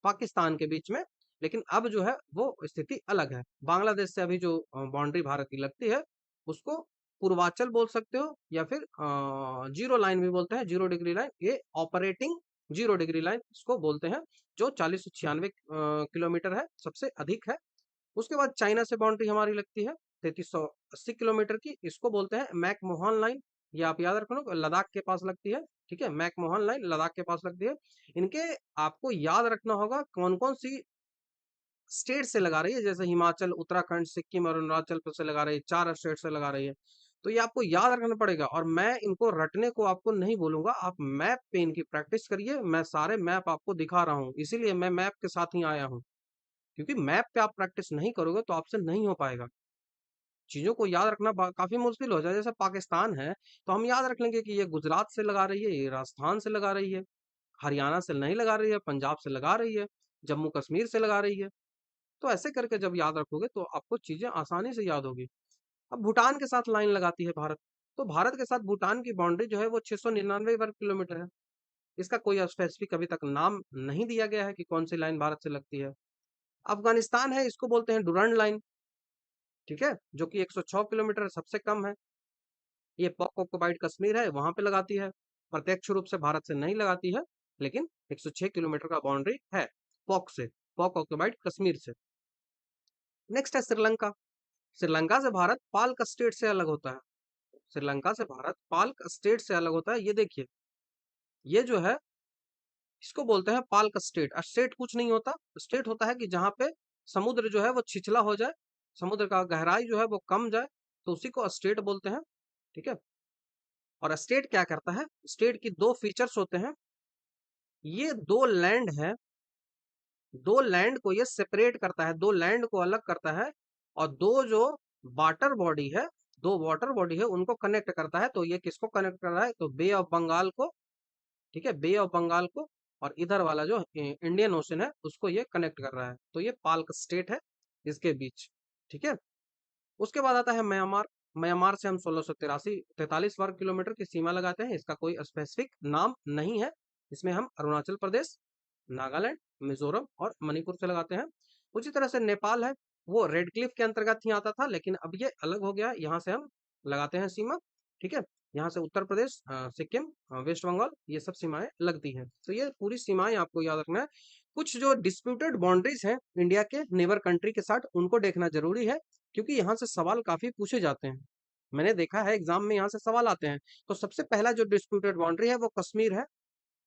पाकिस्तान के बीच में। लेकिन अब जो है वो स्थिति अलग है। बांग्लादेश से अभी जो बाउंड्री भारत की लगती है उसको पूर्वांचल बोल सकते हो, या फिर जीरो लाइन भी बोलते हैं, 0 डिग्री लाइन। ये ऑपरेटिंग 0 डिग्री लाइन इसको बोलते हैं, जो 4096 किलोमीटर है, सबसे अधिक है। उसके बाद चाइना से बाउंड्री हमारी लगती है 3380 किलोमीटर की, इसको बोलते हैं मैकमोहन लाइन। ये आप याद रखो, लद्दाख के पास लगती है। ठीक है, मैकमोहन लाइन लद्दाख के पास लगती है। इनके आपको याद रखना होगा कौन कौन सी स्टेट से लगा रही है, जैसे हिमाचल, उत्तराखंड, सिक्किम और अरुणाचल से लगा रही है, 4 स्टेट से लगा रही है। तो ये आपको याद रखना पड़ेगा, और मैं इनको रटने को आपको नहीं बोलूंगा, आप मैप पे इनकी प्रैक्टिस करिए। मैं सारे मैप आपको दिखा रहा हूँ, इसीलिए मैं मैप के साथ ही आया हूँ, क्योंकि मैप पे आप प्रैक्टिस नहीं करोगे तो आपसे नहीं हो पाएगा। चीजों को याद रखना काफी मुश्किल हो जाए। जैसे पाकिस्तान है, तो हम याद रख लेंगे कि ये गुजरात से लगा रही है, ये राजस्थान से लगा रही है, हरियाणा से नहीं लगा रही है, पंजाब से लगा रही है, जम्मू कश्मीर से लगा रही है। तो ऐसे करके जब याद रखोगे तो आपको चीजें आसानी से याद होगी। अब भूटान के साथ लाइन लगाती है भारत, तो भारत के साथ भूटान की बाउंड्री जो है वो 699 वर्ग किलोमीटर है। इसका कोई स्पेसिफिक अभी तक नाम नहीं दिया गया है कि कौन सी लाइन भारत से लगती है। अफगानिस्तान है, इसको बोलते हैं डुरंड लाइन। ठीक है, जो कि 106 किलोमीटर सबसे कम है। ये पॉक ऑक्युपाइड कश्मीर है, वहां पे लगाती है। प्रत्यक्ष रूप से भारत से नहीं लगाती है, लेकिन 106 किलोमीटर का बाउंड्री है पॉक से, पॉक ऑक्युपाइड कश्मीर से। नेक्स्ट है श्रीलंका। श्रीलंका से भारत पाल्क स्टेट से अलग होता है। श्रीलंका से भारत पाल्क स्टेट से अलग होता है। ये देखिए, ये जो है इसको बोलते हैं पाल्क स्टेट। स्टेट कुछ नहीं होता, स्टेट होता है कि जहाँ पे समुद्र जो है वो छिछला हो जाए, समुद्र का गहराई जो है वो कम जाए, तो उसी को स्टेट बोलते हैं। ठीक है, और स्टेट क्या करता है, स्टेट की दो फीचर्स होते हैं। ये दो लैंड है, दो लैंड को ये सेपरेट करता है, दो लैंड को अलग करता है, और दो जो वाटर बॉडी है, दो वाटर बॉडी है उनको कनेक्ट करता है। तो ये किसको कनेक्ट कर रहा है, तो बे ऑफ बंगाल को। ठीक है, बे ऑफ बंगाल को, और इधर वाला जो इंडियन ओशन है उसको ये कनेक्ट कर रहा है। तो ये पाल्क स्टेट है इसके बीच। ठीक है, उसके बाद आता है म्यांमार। म्यांमार से हम 1643 वर्ग किलोमीटर की सीमा लगाते हैं। इसका कोई स्पेसिफिक नाम नहीं है। इसमें हम अरुणाचल प्रदेश, नागालैंड, मिजोरम और मणिपुर से लगाते हैं। उसी तरह से नेपाल है, वो रेड क्लिफ के अंतर्गत ही आता था, लेकिन अब ये अलग हो गया, यहाँ से हम लगाते हैं सीमा। ठीक है, यहाँ से उत्तर प्रदेश, सिक्किम, वेस्ट बंगाल, ये सब सीमाएं लगती हैं। तो ये पूरी सीमाएं आपको याद रखना है। कुछ जो डिस्प्यूटेड बाउंड्रीज हैं इंडिया के नेबर कंट्री के साथ, उनको देखना जरूरी है, क्योंकि यहाँ से सवाल काफी पूछे जाते हैं। मैंने देखा है एग्जाम में यहाँ से सवाल आते हैं। तो सबसे पहला जो डिस्प्यूटेड बाउंड्री है वो कश्मीर है,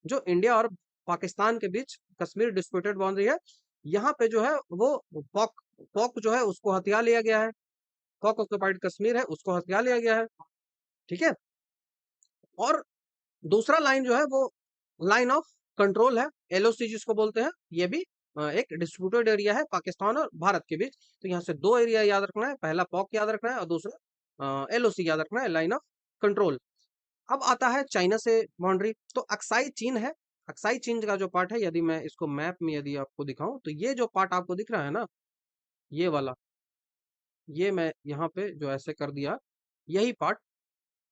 जो इंडिया और पाकिस्तान के बीच कश्मीर डिस्प्यूटेड बाउंड्री है। यहाँ पे जो है वो पॉक पॉक जो है उसको हथिया लिया गया है, पॉक ऑक्युपाइड कश्मीर है उसको हथिया लिया गया है। ठीक है, और दूसरा लाइन जो है वो लाइन ऑफ कंट्रोल है, एलओसी जिसको बोलते हैं। ये भी एक डिस्प्यूटेड एरिया है पाकिस्तान और भारत के बीच। तो यहाँ से दो एरिया याद रखना है, पहला पॉक याद रखना है और दूसरा एलओसी याद रखना है, लाइन ऑफ कंट्रोल। अब आता है चाइना से बाउंड्री, तो अक्साई चीन है। अक्साई चीन का जो पार्ट है, यदि मैं इसको मैप में यदि आपको दिखाऊं, तो ये जो पार्ट आपको दिख रहा है ना, ये वाला, ये मैं यहाँ पे जो ऐसे कर दिया, यही पार्ट,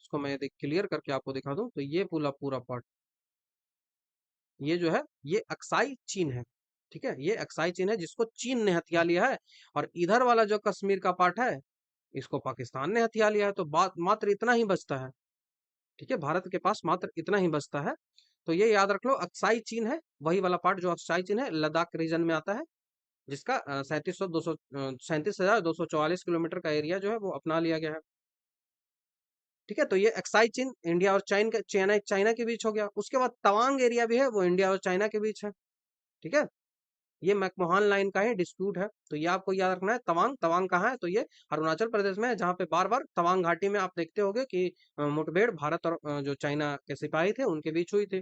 इसको मैं यदि क्लियर करके आपको दिखा दूं, तो ये पूरा पूरा पार्ट, ये जो है ये अक्साई चीन है। ठीक है, ये अक्साई चीन है जिसको चीन ने हथिया लिया है, और इधर वाला जो कश्मीर का पार्ट है इसको पाकिस्तान ने हथिया लिया है। तो बात मात्र इतना ही बचता है। ठीक है, भारत के पास मात्र इतना ही बचता है। तो ये याद रख लो, अक्साई चीन है वही वाला पार्ट जो अक्साई चीन है, लद्दाख रीजन में आता है, जिसका 37,244 किलोमीटर का एरिया जो है वो अपना लिया गया है। ठीक है, तो ये अक्साई चीन इंडिया और चाइना चाइना के बीच हो गया। उसके बाद तवांग एरिया भी है, वो इंडिया और चाइना के बीच है। ठीक है, ये मैकमोहन लाइन का ही डिस्प्यूट है। तो ये आपको याद रखना है। तवांग तवांग कहाँ है? तो ये अरुणाचल प्रदेश में है, जहाँ पे बार बार तवांग घाटी में आप देखते होंगे कि मुठभेड़ भारत और जो चाइना के सिपाही थे उनके बीच हुई थी।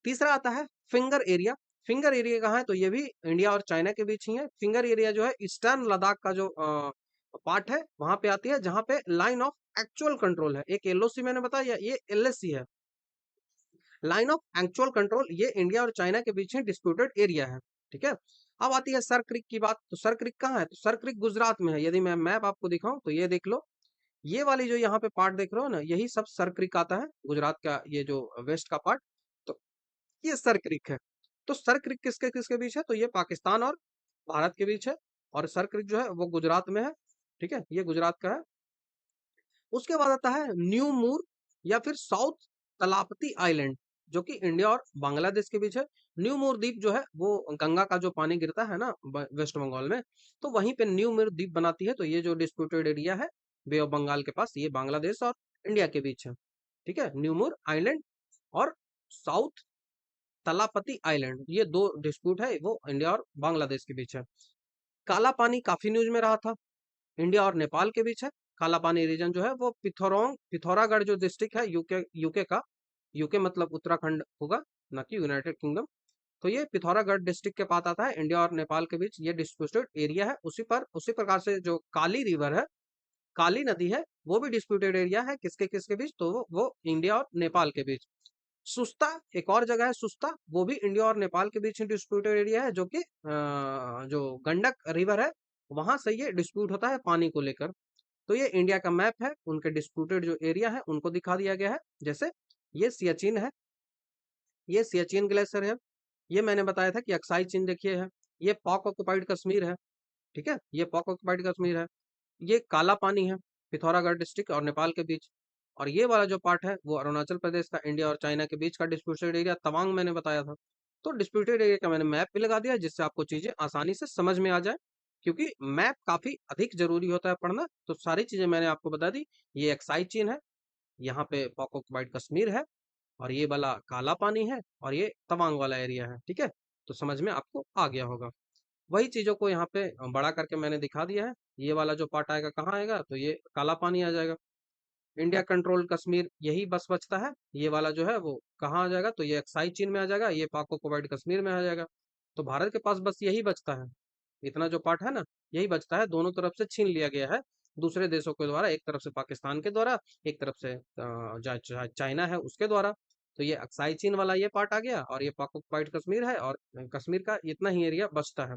तीसरा आता है फिंगर एरिया। फिंगर एरिया कहाँ है? तो ये भी इंडिया और चाइना के बीच ही है। फिंगर एरिया जो है ईस्टर्न लद्दाख का जो पार्ट है वहां पे आती है, जहां पे लाइन ऑफ एक्चुअल कंट्रोल है। एक एलओसी मैंने बताया, ये एलएसी है, लाइन ऑफ एक्चुअल कंट्रोल। ये इंडिया और चाइना के बीच में डिस्प्यूटेड एरिया है। ठीक है, अब आती है सर क्रिक की बात। तो सर क्रिक कहाँ है? तो सर क्रिक गुजरात में है। यदि मैं मैप आपको दिखाऊं तो ये देख लो, ये वाली जो यहाँ पे पार्ट देख रहे हो ना, यही सब सर क्रिक आता है, गुजरात का ये जो वेस्ट का पार्ट। तो ये सर क्रिक है। तो सर क्रिक किसके किसके बीच है? तो ये पाकिस्तान और भारत के बीच है, और सर क्रिक जो है वो गुजरात में है। ठीक है, ये गुजरात का है। उसके बाद आता है न्यू मूर या फिर साउथ तलापति आइलैंड, जो कि इंडिया और बांग्लादेश के बीच है। न्यू मूर द्वीप जो है वो गंगा का जो पानी गिरता है ना वेस्ट बंगाल में, तो वहीं पे न्यू मूर द्वीप बनाती है। तो ये जो डिस्प्यूटेड एरिया है बे ऑफ बंगाल के पास, ये बांग्लादेश और इंडिया के बीच है। ठीक है, न्यू मूर आइलैंड और साउथ तलापति आइलैंड, ये दो डिस्प्यूट है, वो इंडिया और बांग्लादेश के बीच है। काला पानी काफी न्यूज में रहा था, इंडिया और नेपाल के बीच है। काला पानी रीजन जो है वो पिथौरागढ़ जो डिस्ट्रिक्ट है यूके यूके का, यूके मतलब उत्तराखंड होगा, ना कि यूनाइटेड किंगडम। तो ये पिथौरागढ़ डिस्ट्रिक्ट के पास आता है, इंडिया और नेपाल के बीच ये डिस्प्यूटेड एरिया है। उसी प्रकार से जो काली रिवर है, काली नदी है, वो भी डिस्प्यूटेड एरिया है। किसके किसके बीच? तो वो इंडिया और नेपाल के बीच। सुस्ता एक और जगह है, सुस्ता, वो भी इंडिया और नेपाल के बीच डिस्प्यूटेड एरिया है, जो कि जो गंडक रिवर है वहां से ये डिस्प्यूट होता है पानी को लेकर। तो ये इंडिया का मैप है, उनके डिस्प्यूटेड जो एरिया है उनको दिखा दिया गया है। जैसे ये सियाचिन है, ये सियाचिन ग्लेशियर है। ये मैंने बताया था कि अक्साई चीन देखिए है। ये पाक ऑक्युपाइड कश्मीर है। ठीक है, ये पाक ऑक्युपाइड कश्मीर है। ये काला पानी है, पिथौरागढ़ डिस्ट्रिक्ट और नेपाल के बीच। और ये वाला जो पार्ट है वो अरुणाचल प्रदेश का इंडिया और चाइना के बीच का डिस्प्यूटेड एरिया तवांग मैंने बताया था। तो डिस्प्यूटेड एरिया का मैंने मैप भी लगा दिया, जिससे आपको चीजें आसानी से समझ में आ जाए, क्योंकि मैप काफी अधिक जरूरी होता है पढ़ना। तो सारी चीजें मैंने आपको बता दी। ये एक्साई चीन है, यहाँ पे पाक ऑक्युपाइड कश्मीर है, और ये वाला काला पानी है, और ये तवांग वाला एरिया है। ठीक है, तो समझ में आपको आ गया होगा। वही चीजों को यहाँ पे बड़ा करके मैंने दिखा दिया है। ये वाला जो पार्ट आएगा कहाँ आएगा? तो ये काला पानी आ जाएगा। इंडिया कंट्रोल कश्मीर यही बस बचता है। ये वाला जो है वो कहाँ आ जाएगा? तो ये एक्साई चीन में आ जाएगा, ये पाको कोवाइड कश्मीर में आ जाएगा। तो भारत के पास बस यही बचता है, इतना जो पार्ट है ना, यही बचता है। दोनों तरफ से छीन लिया गया है दूसरे देशों के द्वारा, एक तरफ से पाकिस्तान के द्वारा, एक तरफ से चाइना है उसके द्वारा। तो ये अक्साई चीन वाला ये पार्ट आ गया, और ये पाक ऑक्युपाइड कश्मीर है, और कश्मीर का इतना ही एरिया बचता है।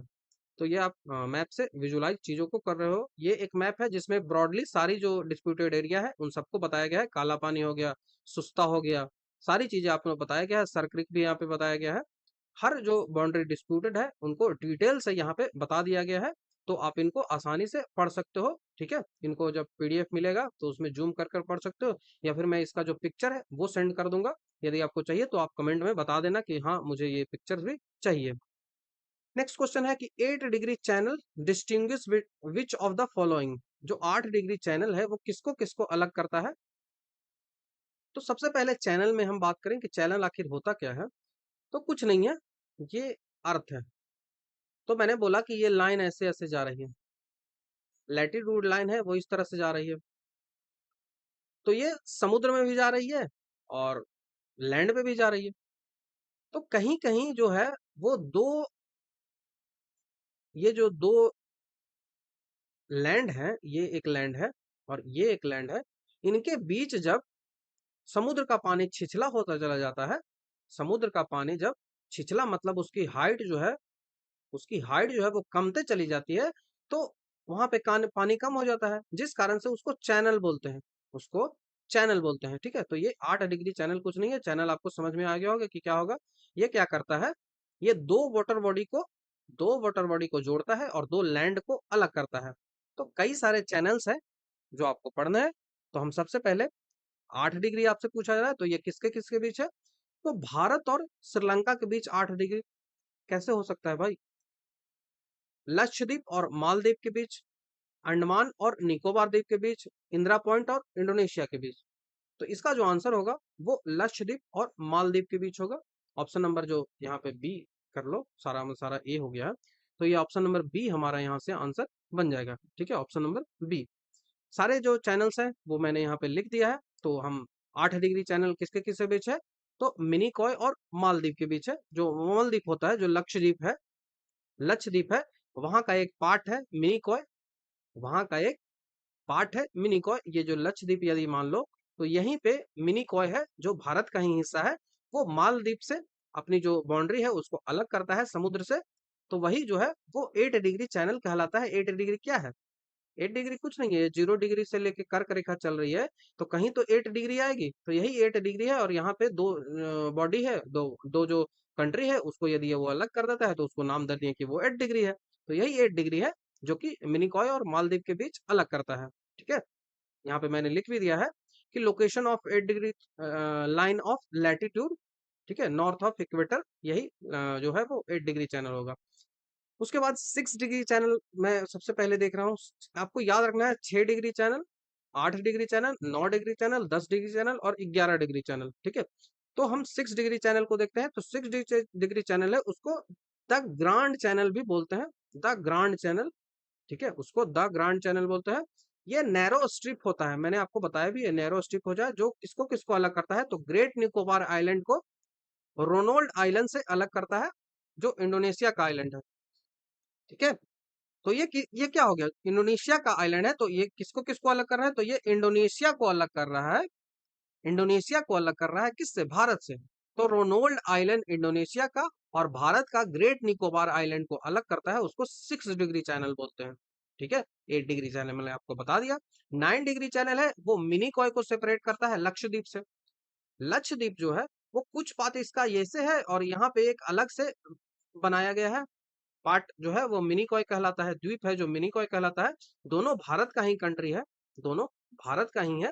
तो ये आप मैप से विजुलाइज चीजों को कर रहे हो। ये एक मैप है जिसमें ब्रॉडली सारी जो डिस्प्यूटेड एरिया है उन सबको बताया गया है। काला पानी हो गया, सुस्ता हो गया, सारी चीजें आपको बताया गया है। सरक्रिक भी यहाँ पे बताया गया है। हर जो बाउंड्री डिस्प्यूटेड है उनको डिटेल से यहाँ पे बता दिया गया है। तो आप इनको आसानी से पढ़ सकते हो। ठीक है, इनको जब पीडीएफ मिलेगा तो उसमें जूम कर कर पढ़ सकते हो, या फिर मैं इसका जो पिक्चर है वो सेंड कर दूंगा। यदि आपको चाहिए तो आप कमेंट में बता देना कि हाँ मुझे ये पिक्चर भी चाहिए। नेक्स्ट क्वेश्चन है कि 8 degree channel distinguish which of the following. जो 8 डिग्री चैनल है वो किसको किसको अलग करता है? तो सबसे पहले चैनल में हम बात करें कि चैनल आखिर होता क्या है, तो कुछ नहीं है, ये अर्थ है। तो मैंने बोला कि ये लाइन ऐसे ऐसे जा रही है, लैटिट्यूड लाइन है वो इस तरह से जा रही है। तो ये समुद्र में भी जा रही है और लैंड पे भी जा रही है। तो कहीं कहीं जो है वो दो, ये जो दो लैंड है, ये एक लैंड है और ये एक लैंड है, इनके बीच जब समुद्र का पानी छिछला होता चला जाता है, समुद्र का पानी जब छिछला मतलब उसकी हाइट जो है वो कमते चली जाती है, तो वहां पे पानी कम हो जाता है, जिस कारण से उसको चैनल बोलते हैं, उसको चैनल बोलते हैं। ठीक है, तो ये 8 डिग्री चैनल कुछ नहीं है। चैनल आपको समझ में आ गया होगा कि क्या होगा। ये क्या करता है, ये दो वाटर बॉडी को दो वाटर बॉडी को जोड़ता है और दो लैंड को अलग करता है। तो कई सारे चैनल्स हैं जो आपको पढ़ना है। तो हम सबसे पहले 8 डिग्री आपसे पूछा जा रहा है, तो ये किसके किसके बीच है? तो भारत और श्रीलंका के बीच 8 डिग्री कैसे हो सकता है भाई? लक्षद्वीप और मालदीव के बीच, अंडमान और निकोबार द्वीप के बीच, इंदिरा पॉइंट और इंडोनेशिया के बीच। तो इसका जो आंसर होगा वो लक्षद्वीप और मालदीव के बीच होगा। ऑप्शन नंबर जो यहाँ पे बी कर लो, सारा में सारा ए हो गया है, तो ये ऑप्शन नंबर बी हमारा यहाँ से आंसर बन जाएगा। ठीक है, ऑप्शन नंबर बी। सारे जो चैनल्स हैं वो मैंने यहाँ पे लिख दिया है। तो हम 8 डिग्री चैनल किसके किसके बीच है? तो मिनिकॉय और मालदीव के बीच है। जो मालदीव होता है, जो लक्षद्वीप है, वहां का एक पार्ट है मिनिकॉय, वहां का एक पार्ट है मिनिकॉय। ये जो लक्षद्वीप यदि मान लो, तो यहीं पे मिनिकॉय है जो भारत का ही हिस्सा है। वो मालदीव से अपनी जो बाउंड्री है उसको अलग करता है समुद्र से। तो वही जो है वो 8 डिग्री चैनल कहलाता है। 8 डिग्री क्या है? 8 डिग्री कुछ नहीं है, 0 डिग्री से लेके कर्क रेखा चल रही है, तो कहीं तो 8 डिग्री आएगी, तो यही 8 डिग्री है। और यहाँ पे दो बॉडी है, दो दो जो कंट्री है, उसको यदि वो अलग कर देता है तो उसको नाम दे दिए कि वो 8 डिग्री है। तो यही 8 डिग्री है जो कि मिनिकॉय और मालदीव के बीच अलग करता है। ठीक है, यहाँ पे मैंने लिख भी दिया है कि location of 8 degree line of latitude, ठीक है, नॉर्थ ऑफ इक्वेटर, यही जो है वो 8 डिग्री चैनल होगा। उसके बाद 6 डिग्री चैनल मैं सबसे पहले देख रहा हूँ। आपको याद रखना है 6 degree channel, 8 degree channel, 9 degree channel, 10 degree channel और 11 डिग्री चैनल। ठीक है, तो हम 6 डिग्री चैनल को देखते हैं। तो 6 डिग्री चैनल है, उसको द ग्रांड चैनल भी बोलते हैं। द ग्रांड चैनल, ठीक है, उसको द ग्रांड चैनल बोलते हैं। ये नैरो स्ट्रिप होता है, मैंने आपको बताया भी है नैरो स्ट्रिप हो जाए, जो किसको किसको अलग करता है? तो ग्रेट निकोबार आइलैंड को रोनोल्ड आइलैंड से अलग करता है, जो इंडोनेशिया का आइलैंड है। ठीक है, तो ये क्या हो गया? इंडोनेशिया का आइलैंड है, तो ये किसको किसको अलग कर रहा है? तो ये इंडोनेशिया को अलग कर रहा है। इंडोनेशिया को अलग कर रहा है किससे? भारत से। तो रोनोल्ड आइलैंड इंडोनेशिया का और भारत का ग्रेट निकोबार आइलैंड को अलग करता है, उसको 6 डिग्री चैनल बोलते हैं। ठीक है, 8 डिग्री चैनल मैंने आपको बता दिया। 9 डिग्री चैनल है, वो मिनिकॉय को सेपरेट करता है लक्षद्वीप से। लक्षद्वीप जो है वो कुछ पार्ट इसका ये से है और यहाँ पे एक अलग से बनाया गया है पार्ट, जो है वो मिनिकॉय कहलाता है, द्वीप है जो मिनिकॉय कहलाता है। दोनों भारत का ही कंट्री है, दोनों भारत का ही है।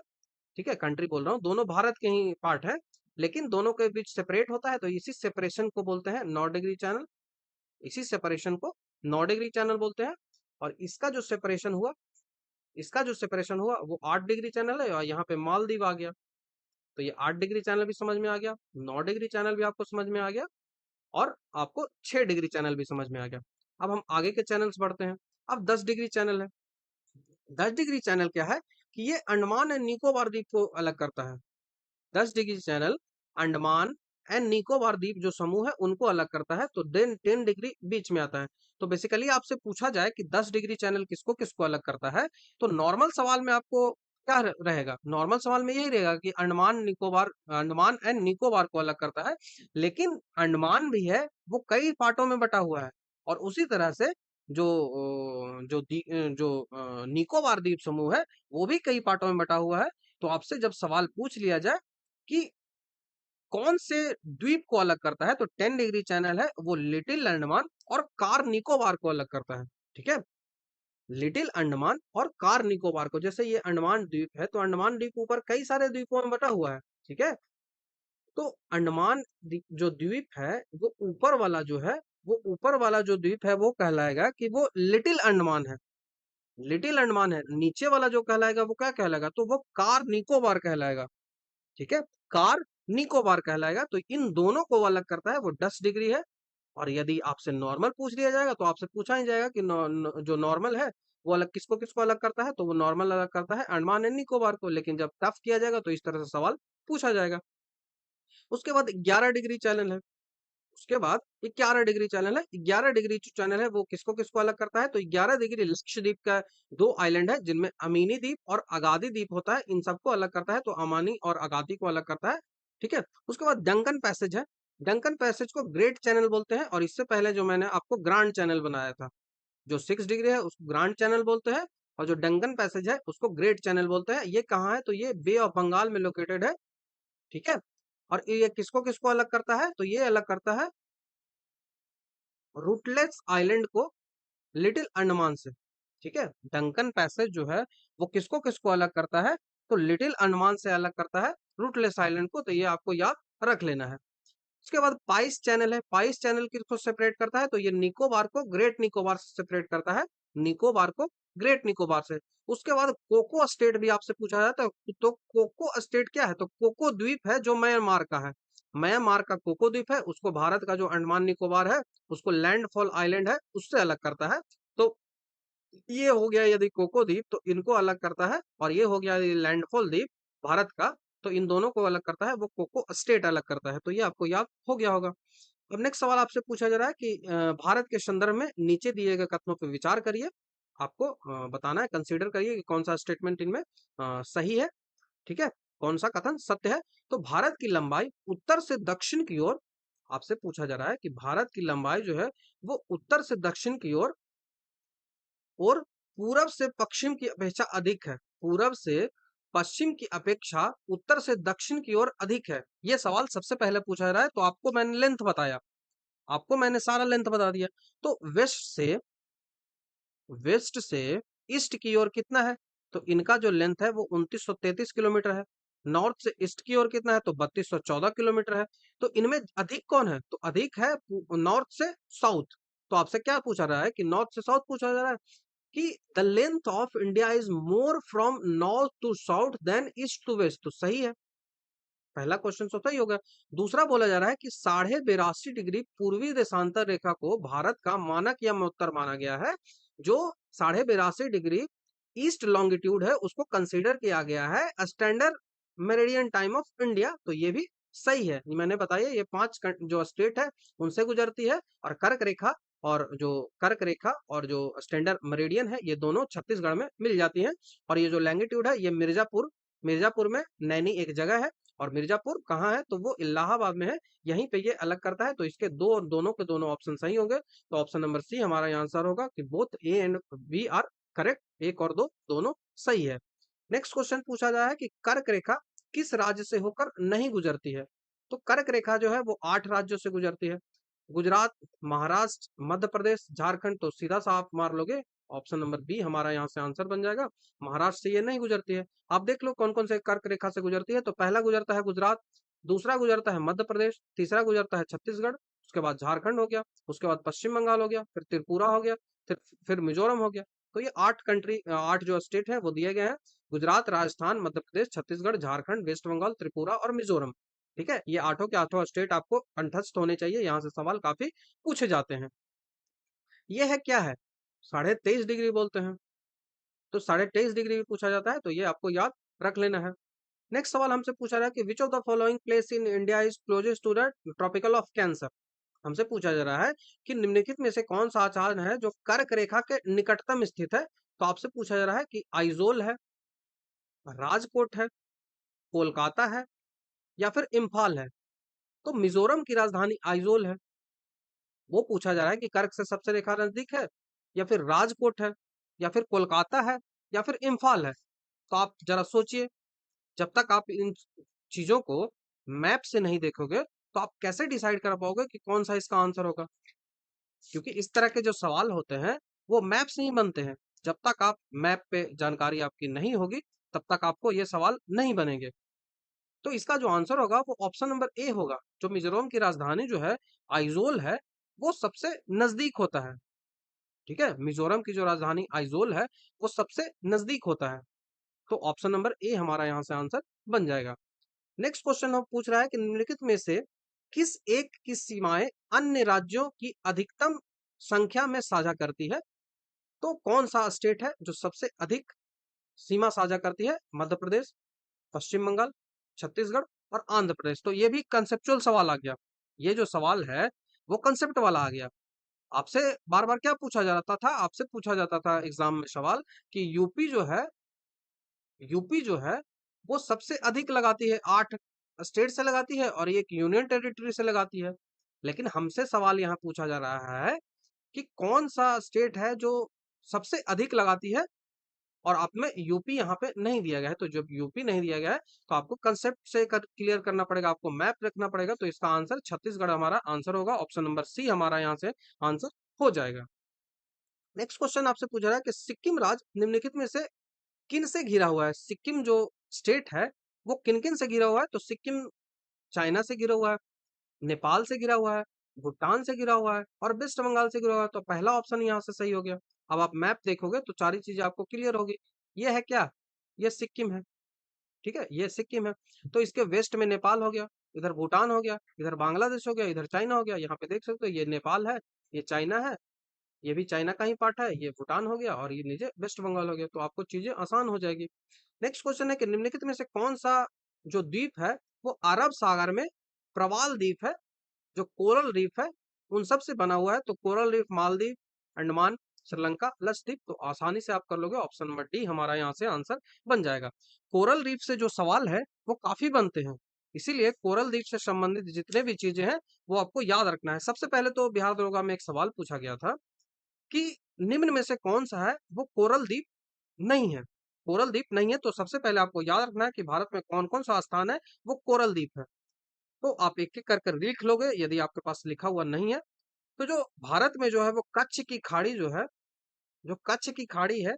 ठीक है, कंट्री बोल रहा हूँ, दोनों भारत के ही पार्ट है, लेकिन दोनों के बीच सेपरेट होता है, तो इसी सेपरेशन को बोलते हैं 9 डिग्री चैनल। इसी सेपरेशन को 9 डिग्री चैनल बोलते हैं। और इसका जो सेपरेशन हुआ वो 8 डिग्री चैनल है, और यहाँ पे मालदीव आ गया। तो ये 8 डिग्री चैनल भी समझ में आ गया, 9 डिग्री चैनल भी आपको समझ में आ गया, और आपको 6 डिग्री चैनल भी समझ में आ गया। अब हम आगे के चैनल्स बढ़ते हैं। अब 10 डिग्री चैनल है। 10 डिग्री चैनल क्या है? कि ये अंडमान एंड निकोबार द्वीप को अलग करता है। 10 degree channel Andaman and Nicobar द्वीप जो समूह है उनको अलग करता है। तो देन 10 डिग्री बीच में आता है। तो बेसिकली आपसे पूछा जाए कि 10 डिग्री चैनल किसको किसको अलग करता है, तो नॉर्मल सवाल में आपको क्या रहेगा? नॉर्मल सवाल में यही रहेगा कि अंडमान एंड निकोबार को अलग करता है। लेकिन अंडमान भी है, वो कई पार्टों में बटा हुआ है, और उसी तरह से जो निकोबार द्वीप समूह है वो भी कई पार्टों में बटा हुआ है। तो आपसे जब सवाल पूछ लिया जाए कि कौन से द्वीप को अलग करता है, तो 10 डिग्री चैनल है वो लिटिल अंडमान और कार निकोबार को अलग करता है। ठीक है, लिटिल अंडमान और कार निकोबार को। जैसे ये अंडमान द्वीप है, तो अंडमान द्वीप ऊपर कई सारे द्वीपों में बटा हुआ है। ठीक है, तो जो द्वीप है, वो ऊपर वाला जो है, वो ऊपर वाला जो द्वीप है वो कहलाएगा कि वो लिटिल अंडमान है। लिटिल अंडमान है। नीचे वाला जो कहलाएगा वो क्या कहलाएगा? तो वो कार निकोबार कहलाएगा। ठीक है, कार निकोबार कहलाएगा। तो इन दोनों को अलग करता है वो 10 डिग्री है। और यदि आपसे नॉर्मल पूछ लिया जाएगा तो आपसे पूछा ही जाएगा कि जो नॉर्मल है वो अलग किसको किसको अलग करता है, तो वो नॉर्मल अलग करता है अंडमान एंड निकोबार को। लेकिन जब टफ किया जाएगा तो इस तरह से सवाल पूछा जाएगा। उसके बाद 11 डिग्री चैनल है। उसके बाद 11 डिग्री चैनल है। 11 डिग्री जो चैनल है वो किसको किसको अलग करता है, तो 11 डिग्री लक्षद्वीप का दो आइलैंड है जिनमें अमीनी द्वीप और अगादी द्वीप होता है, इन सबको अलग करता है। तो अमानी और अगादी को अलग करता है। ठीक है, उसके बाद डंकन पैसेज है। डंकन पैसेज को ग्रेट चैनल बोलते हैं, और इससे पहले जो मैंने आपको ग्रांड चैनल बनाया था, जो 6 डिग्री है उसको ग्रांड चैनल बोलते हैं, और जो डंकन पैसेज है उसको ग्रेट चैनल बोलते हैं। ये कहाँ है? तो ये बे ऑफ बंगाल में लोकेटेड है। ठीक है, और ये किसको किसको अलग करता है? तो ये अलग करता है रूटलेस आइलैंड को लिटिल अंडमान से। ठीक है, डंकन पैसेज जो है वो किसको किसको अलग करता है, तो लिटिल अंडमान से अलग करता है रूटलेस आइलैंड को, तो ये आपको याद रख लेना है। उसके बाद पाइस चैनल है, पाइस चैनल किसको सेपरेट करता है, तो ये निकोबार को ग्रेट निकोबार से सेपरेट करता है, निकोबार को ग्रेट निकोबार से। उसके बाद कोको स्टेट भी आपसे पूछा जाता है, तो कोको स्टेट क्या है, तो कोको द्वीप है जो म्यांमार का है, म्यांमार का कोको द्वीप है, उसको भारत का जो अंडमान निकोबार है उसको लैंडफॉल आइलैंड है उससे अलग करता है। तो ये हो गया यदि कोको द्वीप तो इनको अलग करता है, और ये हो गया यदि लैंडफॉल द्वीप भारत का, तो इन दोनों को अलग करता है वो कोको स्टेट अलग करता है, तो ये आपको याद हो गया होगा। अब नेक्स्ट सवाल आपसे पूछा जा रहा है कि भारत के संदर्भ में नीचे दिए गए कथनों पर विचार करिए, आपको बताना है, कंसीडर करिए कि कौन सा स्टेटमेंट इनमें सही है। ठीक है, कौन सा कथन सत्य है। तो भारत की लंबाई उत्तर से दक्षिण की ओर, आपसे पूछा जा रहा है कि भारत की लंबाई जो है वो उत्तर से दक्षिण की ओर और पूरब से पश्चिम की अपेक्षा अधिक है, पूरब से पश्चिम की अपेक्षा उत्तर से दक्षिण की ओर अधिक है। ये सवाल सबसे पहले पूछा जा रहा है, तो आपको मैंने लेंथ बताया, आपको मैंने सारा लेंथ बता दिया। तो वेस्ट से ईस्ट की ओर कितना है, तो इनका जो लेंथ है वो 2933 किलोमीटर है। नॉर्थ से ईस्ट की ओर कितना है, तो 3214 किलोमीटर है। तो इनमें अधिक कौन है, तो अधिक है नॉर्थ से साउथ। तो आपसे क्या पूछा रहा है कि नॉर्थ से साउथ पूछा जा रहा है कि the length of India is more from north to south than east to west, तो सही है, पहला क्वेश्चन तो सही होगा। दूसरा बोला जा रहा है कि 82.5 डिग्री पूर्वी देशांतर रेखा को भारत का मानक या उत्तर माना गया है, जो 82.5 डिग्री ईस्ट लॉन्गिट्यूड है उसको कंसीडर किया गया है standard meridian time of India, तो ये भी सही है। मैंने बताया ये 5 जो स्टेट है उनसे गुजरती है, और कर्क रेखा और जो स्टैंडर्ड मेरिडियन है ये दोनों छत्तीसगढ़ में मिल जाती हैं। और ये जो लैंगिट्यूड है ये मिर्जापुर, मिर्जापुर में नैनी एक जगह है, और मिर्जापुर कहाँ है, तो वो इलाहाबाद में है, यहीं पे ये अलग करता है। तो इसके दोनों के दोनों ऑप्शन सही होंगे, तो ऑप्शन नंबर सी हमारा यहाँ आंसर होगा कि both A and B are correct, एक और दो दोनों सही है। नेक्स्ट क्वेश्चन पूछा जा रहा है कि कर्क रेखा किस राज्य से होकर नहीं गुजरती है, तो कर्क रेखा जो है वो 8 राज्यों से गुजरती है, गुजरात, महाराष्ट्र, मध्य प्रदेश, झारखंड, तो सीधा सा आप मार लोगे, ऑप्शन नंबर बी हमारा यहाँ से आंसर बन जाएगा, महाराष्ट्र से ये नहीं गुजरती है। आप देख लो कौन कौन से कर्क रेखा से गुजरती है, तो पहला गुजरता है गुजरात, दूसरा गुजरता है मध्य प्रदेश, तीसरा गुजरता है छत्तीसगढ़, उसके बाद झारखंड हो गया, उसके बाद पश्चिम बंगाल हो गया, फिर त्रिपुरा हो गया, फिर मिजोरम हो गया। तो ये 8 जो स्टेट है वो दिए गए हैं, गुजरात, राजस्थान, मध्य प्रदेश, छत्तीसगढ़, झारखंड, वेस्ट बंगाल, त्रिपुरा और मिजोरम। ठीक है, ये आठों के आठों स्टेट आपको कंठस्थ होने चाहिए, यहाँ से सवाल काफी पूछे जाते हैं। ये है क्या है, 23.5 डिग्री बोलते हैं, तो 23.5 डिग्री भी पूछा जाता है, तो ये आपको याद रख लेना है। नेक्स्ट सवाल हमसे पूछा रहा है कि which of the following place in India is closest to the tropical of Cancer. हमसे पूछा जा रहा है कि निम्नलिखित में से कौन सा आचार्य है जो कर्क रेखा के निकटतम स्थित है, तो आपसे पूछा जा रहा है कि आइजोल है, राजकोट है, कोलकाता है, या फिर इम्फाल है। तो मिजोरम की राजधानी आइजोल है, वो पूछा जा रहा है कि कर्क से सबसे रेखा नजदीक है, या फिर राजकोट है, या फिर कोलकाता है, या फिर इम्फाल है। तो आप जरा सोचिए, जब तक आप इन चीजों को मैप से नहीं देखोगे तो आप कैसे डिसाइड कर पाओगे कि कौन सा इसका आंसर होगा, क्योंकि इस तरह के जो सवाल होते हैं वो मैप से ही बनते हैं। जब तक आप मैप पे जानकारी आपकी नहीं होगी तब तक आपको ये सवाल नहीं बनेंगे। तो इसका जो आंसर होगा वो ऑप्शन नंबर ए होगा, जो मिजोरम की राजधानी जो है आइजोल है वो सबसे नजदीक होता है। ठीक है, मिजोरम की जो राजधानी आइजोल है वो सबसे नजदीक होता है, तो ऑप्शन नंबर ए हमारा यहाँ से आंसर बन जाएगा। नेक्स्ट क्वेश्चन हम पूछ रहा है कि निम्नलिखित में से किस एक की सीमाएं अन्य राज्यों की अधिकतम संख्या में साझा करती है, तो कौन सा स्टेट है जो सबसे अधिक सीमा साझा करती है, मध्य प्रदेश, पश्चिम बंगाल, छत्तीसगढ़ और आंध्र प्रदेश। तो ये भी कंसेप्चुअल सवाल आ गया, ये जो सवाल है वो कंसेप्ट वाला आ गया। आपसे बार बार क्या पूछा जाता था, आपसे पूछा जाता था एग्जाम में सवाल कि यूपी जो है वो सबसे अधिक लगाती है, 8 स्टेट से लगाती है और एक यूनियन टेरिटरी से लगाती है। लेकिन हमसे सवाल यहाँ पूछा जा रहा है कि कौन सा स्टेट है जो सबसे अधिक लगाती है और आप में यूपी यहाँ पे नहीं दिया गया है। तो जब यूपी नहीं दिया गया है तो आपको कंसेप्ट से क्लियर करना पड़ेगा, आपको मैप रखना पड़ेगा। तो इसका आंसर छत्तीसगढ़ हमारा आंसर होगा, ऑप्शन नंबर सी हमारा यहाँ से आंसर हो जाएगा। नेक्स्ट क्वेश्चन आपसे पूछा रहा है कि सिक्किम राज्य निम्नलिखित में से किन से घिरा हुआ है? सिक्किम जो स्टेट है वो किन किन से घिरा हुआ है? तो सिक्किम चाइना से घिरा हुआ है, नेपाल से घिरा हुआ है, भूटान से घिरा हुआ है और वेस्ट बंगाल से घिरा हुआ है। तो पहला ऑप्शन यहाँ से सही हो गया। अब आप मैप देखोगे तो सारी चीजें आपको क्लियर होगी। ये है क्या? ये सिक्किम है, ठीक है, ये सिक्किम है। तो इसके वेस्ट में नेपाल हो गया, इधर भूटान हो गया, इधर बांग्लादेश हो गया, इधर चाइना हो गया। यहाँ पे देख सकते हो ये नेपाल है, ये चाइना है, ये भी चाइना का ही पार्ट है, ये भूटान हो गया और ये नीचे वेस्ट बंगाल हो गया। तो आपको चीजें आसान हो जाएगी। नेक्स्ट क्वेश्चन है कि निम्नलिखित में से कौन सा जो द्वीप है वो अरब सागर में प्रवाल द्वीप है, जो कोरल रीफ है उन सब से बना हुआ है। तो कोरल रीफ मालदीव, अंडमान, श्रीलंका, लक्षद्वीप। तो आसानी से आप कर लोगे, ऑप्शन नंबर डी हमारा यहाँ से आंसर बन जाएगा। कोरल रीफ से जो सवाल है वो काफी बनते हैं, इसीलिए कोरल द्वीप से संबंधित जितने भी चीजें हैं वो आपको याद रखना है। सबसे पहले तो बिहार दरोगा में एक सवाल पूछा गया था कि निम्न में से कौन सा है वो कोरल द्वीप नहीं है। कोरल द्वीप नहीं है तो सबसे पहले आपको याद रखना है कि भारत में कौन कौन सा स्थान है वो कोरल द्वीप है। तो आप एक एक कर लिख लोगे यदि आपके पास लिखा हुआ नहीं है। तो जो भारत में जो है वो कच्छ की खाड़ी जो है, जो कच्छ की खाड़ी है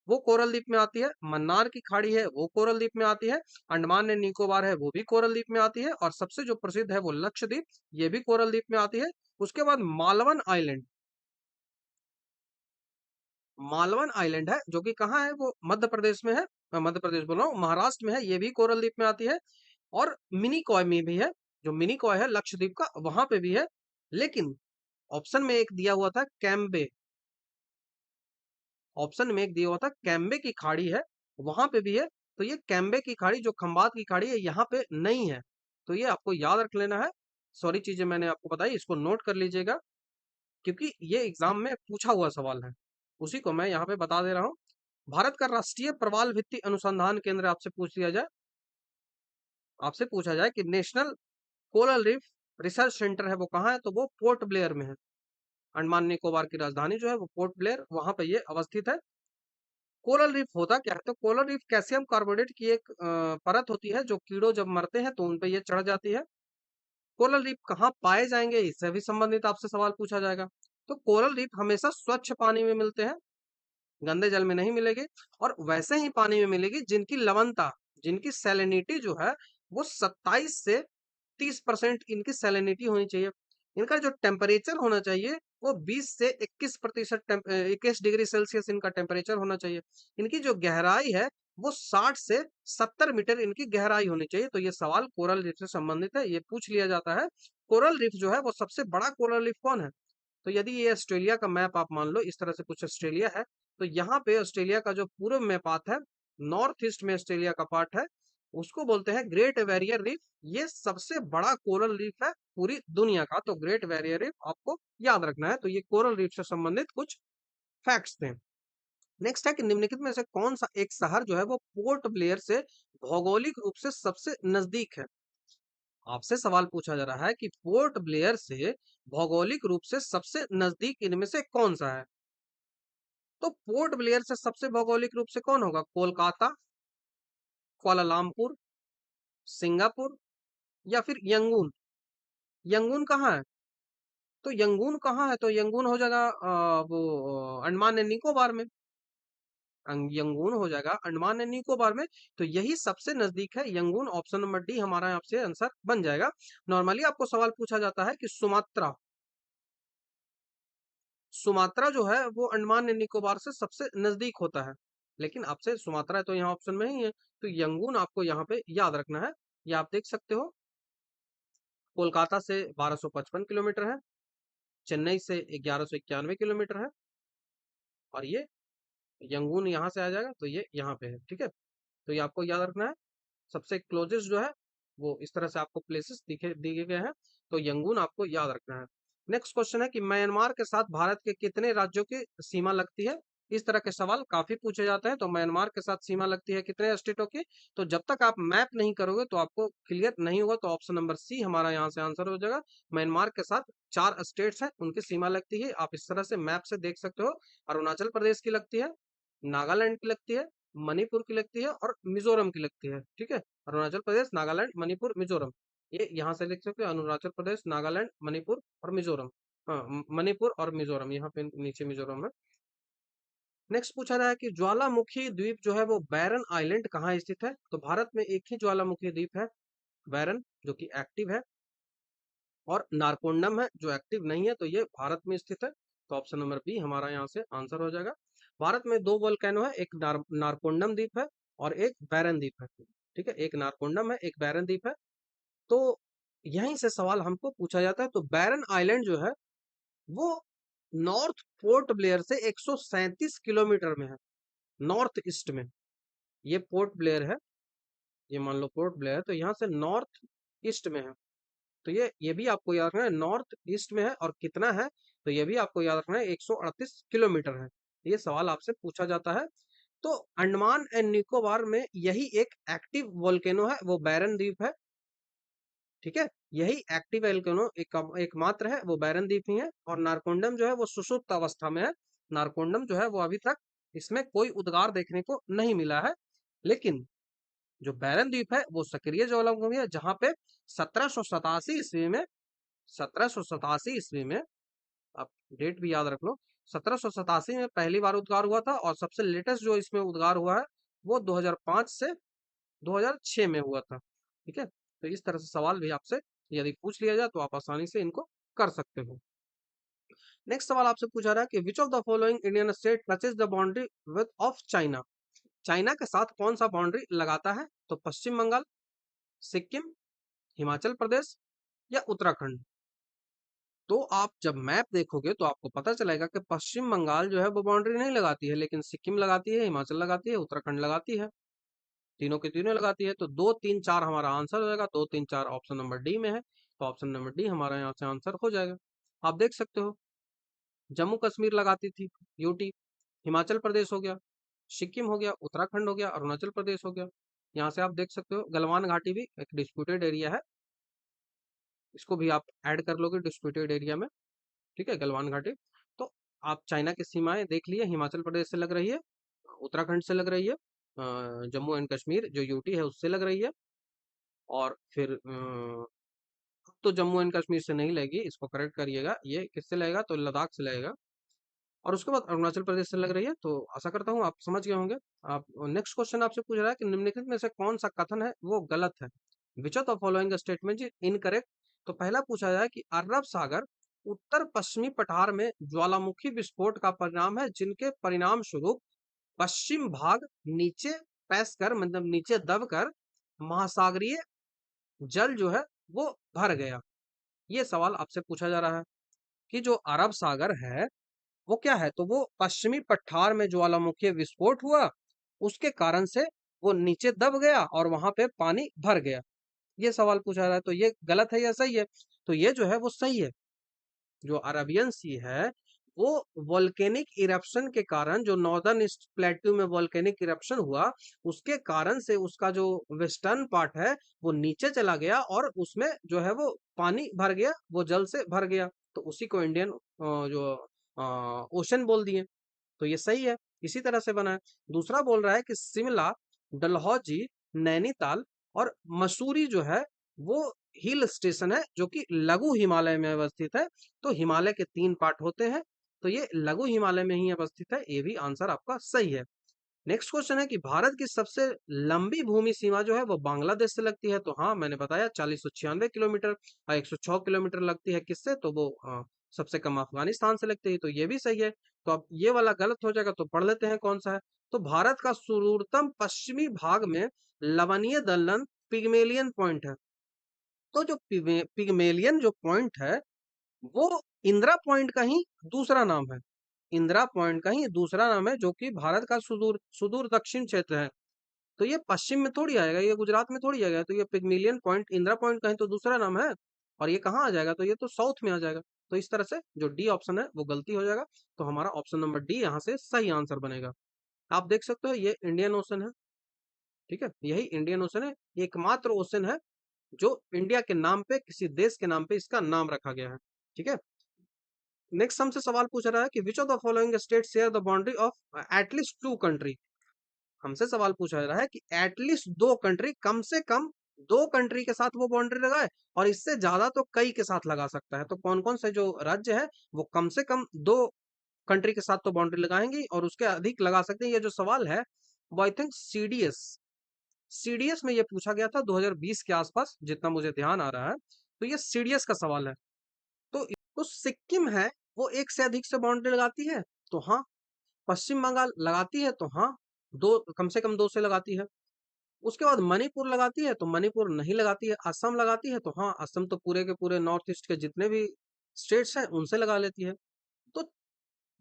वो कोरल द्वीप में आती है। मन्नार की खाड़ी है वो कोरल द्वीप में आती है। अंडमान एंड निकोबार है वो भी कोरल द्वीप में आती है। और सबसे जो प्रसिद्ध है वो लक्षद्वीप, ये भी कोरल द्वीप में आती है। उसके बाद मालवन आइलैंड, मालवन आइलैंड है जो कि कहाँ है वो मध्य प्रदेश में है। मैं मध्य प्रदेश बोल रहा हूँ, महाराष्ट्र में है, ये भी कोरल द्वीप में आती है। और मिनी कॉय में भी है, जो मिनी कॉय है लक्षद्वीप का वहां पे भी है। लेकिन ऑप्शन में एक दिया हुआ था कैम्बे, ऑप्शन में एक दिया हुआ था कैम्बे की खाड़ी है, वहां पे भी है। तो ये कैम्बे की खाड़ी जो खंबात की खाड़ी है यहाँ पे नहीं है। तो ये आपको याद रख लेना है। सॉरी चीजें मैंने आपको बताई, इसको नोट कर लीजिएगा क्योंकि ये एग्जाम में पूछा हुआ सवाल है, उसी को मैं यहाँ पे बता दे रहा हूँ। भारत का राष्ट्रीय प्रवाल भित्ति अनुसंधान केंद्र आपसे पूछ लिया जाए, आपसे पूछा जाए कि national coral reef research centre है वो कहाँ है, तो वो पोर्ट ब्लेयर में है। अंडमान निकोबार की राजधानी जो है वो पोर्ट ब्लेयर, वहां पे ये अवस्थित है। कोरल रीफ होता क्या है? तो कोरल रीफ कैल्शियम कार्बोनेट की एक परत होती है जो कीड़ों जब मरते हैं तो उन पे ये चढ़ जाती है। कोरल रीफ कहाँ पाए जाएंगे इससे भी संबंधित आपसे सवाल पूछा जाएगा। तो कोरल रीफ हमेशा स्वच्छ पानी में मिलते हैं, गंदे जल में नहीं मिलेगी। और वैसे ही पानी में मिलेगी जिनकी लवणता, जिनकी सैलिनिटी जो है वो 27 से 30% इनकी सैलिनिटी होनी चाहिए। इनका जो टेम्परेचर होना चाहिए वो 20 से 21% 21 डिग्री सेल्सियस इनका टेम्परेचर होना चाहिए। इनकी जो गहराई है वो 60 से 70 मीटर इनकी गहराई होनी चाहिए। तो ये सवाल कोरल रीफ से संबंधित है, ये पूछ लिया जाता है। कोरल रीफ जो है वो सबसे बड़ा कोरल रीफ कौन है? तो यदि ये ऑस्ट्रेलिया का मैप आप मान लो इस तरह से कुछ ऑस्ट्रेलिया है, तो यहाँ पे ऑस्ट्रेलिया का जो पूर्व में पार्ट है, नॉर्थ ईस्ट में ऑस्ट्रेलिया का पार्ट है, उसको बोलते हैं ग्रेट बैरियर रीफ। ये सबसे बड़ा कोरल रीफ है पूरी दुनिया का। तो ग्रेट बैरियर रीफ आपको याद रखना है। तो ये कोरल रीफ से संबंधित कुछ फैक्ट्स थे। नेक्स्ट है कि निम्नलिखित में से कौन सा एक शहर जो है वो पोर्ट ब्लेयर से भौगोलिक रूप से सबसे नजदीक है? आपसे सवाल पूछा जा रहा है कि पोर्ट ब्लेयर से भौगोलिक रूप से सबसे नजदीक इनमें से कौन सा है? तो पोर्ट ब्लेयर से सबसे भौगोलिक रूप से कौन होगा? कोलकाता, कुआलालंपुर, सिंगापुर या फिर यंगून। यंगून कहाँ है? तो यंगून कहाँ है? तो यंगून हो जाएगा वो अंडमान एंड निकोबार में। यंगून हो जाएगा अंडमान एंड निकोबार में। तो यही सबसे नजदीक है यंगून, ऑप्शन नंबर डी हमारा यहाँ से आंसर बन जाएगा। नॉर्मली आपको सवाल पूछा जाता है कि सुमात्रा, सुमात्रा जो है वो अंडमान एंड निकोबार से सबसे नजदीक होता है, लेकिन आपसे सुमात्रा तो यहाँ ऑप्शन में ही है। तो यंगून आपको यहाँ पे याद रखना है। ये आप देख सकते हो कोलकाता से 1255 किलोमीटर है, चेन्नई से 1191 किलोमीटर है और ये यंगून यहाँ से आ जाएगा तो ये यहाँ पे है, ठीक है। तो ये आपको याद रखना है। सबसे क्लोजेस्ट जो है वो इस तरह से आपको प्लेसेस दिए गए हैं, तो यंगून आपको याद रखना है। नेक्स्ट क्वेश्चन है कि म्यांमार के साथ भारत के कितने राज्यों की सीमा लगती है? इस तरह के सवाल काफी पूछे जाते हैं। तो म्यांमार के साथ सीमा लगती है कितने स्टेटों की? तो जब तक आप मैप नहीं करोगे तो आपको क्लियर नहीं होगा। तो ऑप्शन नंबर सी हमारा यहाँ से आंसर हो जाएगा। म्यांमार के साथ 4 स्टेट्स हैं, उनकी सीमा लगती है। आप इस तरह से मैप से देख सकते हो। अरुणाचल प्रदेश की लगती है, नागालैंड की लगती है, मणिपुर की लगती है और मिजोरम की लगती है। ठीक है, अरुणाचल प्रदेश, नागालैंड, मणिपुर, मिजोरम। ये यहाँ से लिख सकते हो, अरुणाचल प्रदेश, नागालैंड, मणिपुर और मिजोरम। हाँ, मणिपुर और मिजोरम, यहाँ पे नीचे मिजोरम है। नेक्स्ट पूछा रहा है कि ज्वालामुखी द्वीप जो है वो बैरन आइलैंड कहाँ स्थित है? तो भारत में एक ही ज्वालामुखी द्वीप है, बैरन, जो कि एक्टिव है, और नारकोंडम है जो एक्टिव नहीं है, तो ये भारत में स्थित है। तो ऑप्शन नंबर बी हमारा यहाँ से आंसर हो जाएगा। भारत में दो वोल्केनो है, एक नारकोंडम द्वीप है और एक बैरन द्वीप है। ठीक है, एक नारकोंडम है, एक बैरन द्वीप है। तो यहीं से सवाल हमको पूछा जाता है। तो बैरन आइलैंड जो है वो नॉर्थ पोर्ट ब्लेयर से 137 किलोमीटर में है, नॉर्थ ईस्ट में। ये पोर्ट ब्लेयर है, ये मान लो पोर्ट ब्लेयर है, तो यहाँ से नॉर्थ ईस्ट में है। तो ये भी आपको याद रखना है, नॉर्थ ईस्ट में है और कितना है, तो ये भी आपको याद रखना है, 138 किलोमीटर है। ये सवाल आपसे पूछा जाता है। तो अंडमान एंड निकोबार में यही एक एक्टिव वोल्केनो है, वो बैरन द्वीप है। ठीक है, यही एक्टिव वोल्केनो एकमात्र है, वो बैरन द्वीप ही है। और नारकोंडम जो है वो सुषुप्त अवस्था में है। नारकोंडम जो है वो अभी तक इसमें कोई उद्गार देखने को नहीं मिला है। लेकिन जो बैरन द्वीप है वो सक्रिय ज्वालामुखी है, जहां पे 1787 ईस्वी में, 1787 ईस्वी में, आप डेट भी याद रख लो, 1787 में पहली बार उद्गार हुआ था। और सबसे लेटेस्ट जो इसमें उद्गार हुआ है वो 2005 से 2006 में हुआ था। ठीक है, तो इस तरह से सवाल भी आपसे यदि पूछ लिया जाए तो आप आसानी से इनको कर सकते हो। नेक्स्ट सवाल आपसे पूछा रहा है कि which of the following Indian state touches the boundary with of China? China के साथ कौन सा बाउंड्री लगाता है? तो पश्चिम बंगाल, सिक्किम, हिमाचल प्रदेश या उत्तराखंड। तो आप जब मैप देखोगे तो आपको पता चलेगा कि पश्चिम बंगाल जो है वो बाउंड्री नहीं लगाती है, लेकिन सिक्किम लगाती है, हिमाचल लगाती है, उत्तराखंड लगाती है। तीनों के तीनों लगाती है। तो 2 3 4 हमारा आंसर हो जाएगा। 2 3 4 ऑप्शन नंबर डी में है, तो ऑप्शन नंबर डी हमारा यहाँ से आंसर हो जाएगा। आप देख सकते हो, जम्मू कश्मीर लगाती थी, यूटी, हिमाचल प्रदेश हो गया, सिक्किम हो गया, उत्तराखंड हो गया, अरुणाचल प्रदेश हो गया। यहाँ से आप देख सकते हो गलवान घाटी भी एक डिस्प्यूटेड एरिया है, इसको भी आप ऐड कर लोगे डिस्प्यूटेड एरिया में। ठीक है, गलवान घाटी। तो आप चाइना की सीमाएं देख लिए, हिमाचल प्रदेश से लग रही है, उत्तराखंड से लग रही है, जम्मू एंड कश्मीर जो यूटी है उससे लग रही है, और फिर तो जम्मू एंड कश्मीर से नहीं लगेगी, इसको करेक्ट करिएगा, ये किससे लगेगा, तो लद्दाख से लगेगा। और उसके बाद अरुणाचल प्रदेश से लग रही है। तो आशा करता हूँ आप समझ गए होंगे। आप नेक्स्ट क्वेश्चन आपसे पूछ रहा है कि निम्नलिखित में से कौन सा कथन है वो गलत है? विच of the following statement is incorrect? तो पहला पूछा जाए कि अरब सागर उत्तर पश्चिमी पठार में ज्वालामुखी विस्फोट का परिणाम है, जिनके परिणाम स्वरूप पश्चिम भाग नीचे पैस कर, मतलब नीचे दबकर महासागरीय जल जो है वो भर गया। ये सवाल आपसे पूछा जा रहा है कि जो अरब सागर है वो क्या है, तो वो पश्चिमी पठार में ज्वालामुखी विस्फोट हुआ, उसके कारण से वो नीचे दब गया और वहां पे पानी भर गया। ये सवाल पूछा रहा है, तो ये गलत है या सही है? तो ये जो है वो सही है। जो अरेबियन सी है वो वोल्केनिक इरप्शन के कारण, जो नॉर्दर्न प्लेट्यू में वोल्केनिक इरप्शन हुआ, उसके कारण से उसका जो वेस्टर्न पार्ट है वो नीचे चला गया और उसमें जो है वो पानी भर गया, वो जल से भर गया। तो उसी को इंडियन जो ओशन बोल दिए। तो ये सही है, इसी तरह से बना है। दूसरा बोल रहा है कि शिमला, डलहौजी, नैनीताल और मसूरी जो है वो हिल स्टेशन है, जो कि लघु हिमालय में अवस्थित है। तो हिमालय के 3 पार्ट होते हैं, तो ये लघु हिमालय में ही अवस्थित है। ये भी आंसर आपका सही है। नेक्स्ट क्वेश्चन है कि भारत की सबसे लंबी भूमि सीमा जो है वो बांग्लादेश से लगती है। तो हाँ, मैंने बताया 4096 किलोमीटर और 106 किलोमीटर लगती है किससे, तो वो सबसे कम अफगानिस्तान से लगती है। तो ये भी सही है। तो अब ये वाला गलत हो जाएगा, तो पढ़ लेते हैं कौन सा है। तो भारत का सुदूरतम पश्चिमी भाग में लवणीय दलदल पिग्मेलियन पॉइंट है। तो जो पिग्मेलियन जो पॉइंट है वो इंदिरा पॉइंट का ही दूसरा नाम है। इंदिरा पॉइंट का ही दूसरा नाम है, जो कि भारत का सुदूर सुदूर दक्षिण क्षेत्र है। तो ये पश्चिम में थोड़ी आएगा, ये गुजरात में थोड़ी आएगा। तो ये पिग्मेलियन पॉइंट इंदिरा पॉइंट का ही तो दूसरा नाम है, और ये कहाँ आ जाएगा, तो ये तो साउथ में आ जाएगा। तो इस तरह से जो डी ऑप्शन है वो गलती हो जाएगा। तो हमारा ऑप्शन नंबर डी यहाँ से सही आंसर बनेगा। आप देख सकते हो ये इंडियन ओशन है। ठीक है, यही इंडियन ओशन है, एकमात्र ओशन है जो इंडिया के नाम पे, किसी देश के नाम पे इसका नाम रखा गया है। ठीक है, नेक्स्ट हमसे सवाल पूछ रहा है कि which of the following state share the boundary of at least 2 country. हमसे सवाल पूछा जा रहा है कि एटलीस्ट 2 कंट्री, कम से कम 2 कंट्री के साथ वो बाउंड्री लगाए, और इससे ज्यादा तो कई के साथ लगा सकता है। तो कौन-कौन से जो राज्य है वो कम से कम 2 कंट्री के साथ तो बाउंड्री लगाएंगी और उसके अधिक लगा सकते हैं। ये जो सवाल है वो आई थिंक सीडीएस में ये पूछा गया था 2020 के आसपास, जितना मुझे ध्यान आ रहा है। तो ये सीडीएस का सवाल है। तो सिक्किम है, वो एक से अधिक से बाउंड्री लगाती है तो हाँ। पश्चिम बंगाल लगाती है तो हाँ, दो, कम से कम 2 से लगाती है। उसके बाद मणिपुर लगाती है तो मणिपुर नहीं लगाती है। असम लगाती है तो हाँ, असम तो पूरे के पूरे नॉर्थ ईस्ट के जितने भी स्टेट्स हैं उनसे लगा लेती है। तो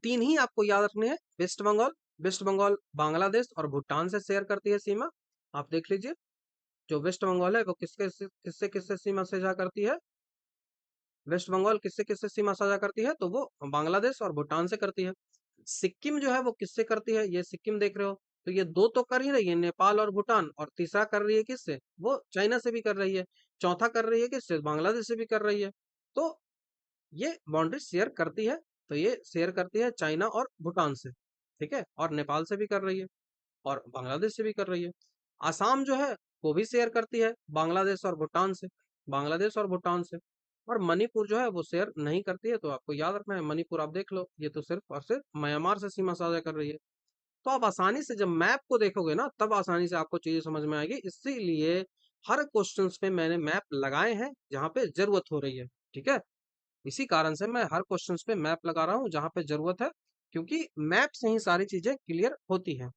3 ही आपको याद रखने हैं। वेस्ट बंगाल बांग्लादेश और भूटान से शेयर करती है सीमा। आप देख लीजिए, जो वेस्ट बंगाल है वो किससे किससे सीमा साझा करती है। वेस्ट बंगाल किससे किससे सीमा साझा करती है, तो वो बांग्लादेश और भूटान से करती है। सिक्किम जो है वो किससे करती है, ये सिक्किम देख रहे हो, तो ये 2 तो कर ही रही है, नेपाल और भूटान, और तीसरा कर रही है किससे, वो चाइना से भी कर रही है। चौथा कर रही है किससे, बांग्लादेश से भी कर रही है। तो ये बाउंड्री शेयर करती है, तो ये शेयर करती है चाइना और भूटान से, ठीक है, और नेपाल से भी कर रही है और बांग्लादेश से भी कर रही है। आसाम जो है वो भी शेयर करती है बांग्लादेश और भूटान से, बांग्लादेश और भूटान से। और मणिपुर जो है वो शेयर नहीं करती है, तो आपको याद रखना है मणिपुर, आप देख लो, ये तो सिर्फ और सिर्फ म्यांमार से सीमा साझा कर रही है। तो आप आसानी से जब मैप को देखोगे ना, तब आसानी से आपको चीजें समझ में आएगी। इसीलिए हर क्वेश्चंस पे मैंने मैप लगाए हैं जहां पे जरूरत हो रही है, ठीक है। इसी कारण से मैं हर क्वेश्चंस पे मैप लगा रहा हूँ जहां पे जरूरत है, क्योंकि मैप से ही सारी चीजें क्लियर होती हैं।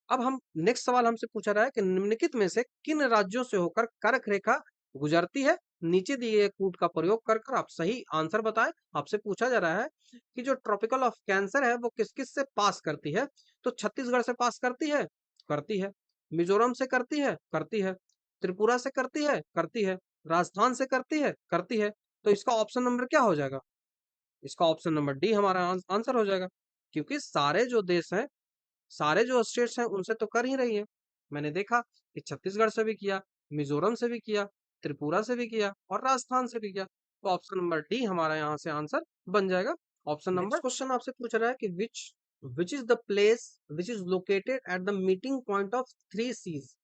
अब हम नेक्स्ट सवाल हमसे पूछा रहा है कि निम्नलिखित में से किन राज्यों से होकर कर्क रेखा गुजरती है, नीचे दिए गए कूट का प्रयोग कर कर आप सही आंसर बताएं। आपसे पूछा जा रहा है कि जो ट्रॉपिकल ऑफ कैंसर है वो किस किस से पास करती है। तो छत्तीसगढ़ से पास करती है, मिजोरम से करती है, त्रिपुरा से करती है, राजस्थान से करती है। तो इसका ऑप्शन नंबर क्या हो जाएगा, इसका ऑप्शन नंबर डी हमारा आंसर हो जाएगा, क्योंकि सारे जो देश हैं, सारे जो स्टेट्स हैं उनसे तो कर ही रही है। मैंने देखा कि छत्तीसगढ़ से भी किया, मिजोरम से भी किया, त्रिपुरा से भी किया और राजस्थान से भी किया। तो ऑप्शन नंबर डी हमारा यहाँ से आंसर बन जाएगा। ऑप्शन नंबर क्वेश्चन आपसे पूछ रहा है कि which is the place which is located at the meeting point of 3 seas.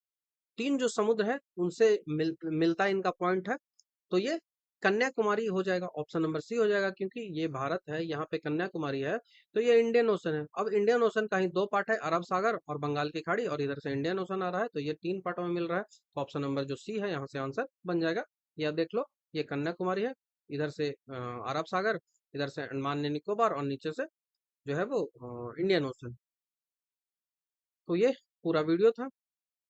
3 जो समुद्र है उनसे मिलता इनका पॉइंट है। तो ये कन्याकुमारी हो जाएगा, ऑप्शन नंबर सी हो जाएगा, क्योंकि ये भारत है, यहाँ पे कन्याकुमारी है। तो ये इंडियन ओशन है। अब इंडियन ओशन का ही 2 पार्ट है, अरब सागर और बंगाल की खाड़ी, और इधर से इंडियन ओशन आ रहा है, तो ये 3 पार्टों में मिल रहा है। तो ऑप्शन नंबर जो सी है यहाँ से आंसर बन जाएगा। ये आप देख लो, ये कन्याकुमारी है, इधर से अरब सागर, इधर से अंडमान निकोबार और नीचे से जो है वो इंडियन ओशन। तो ये पूरा वीडियो था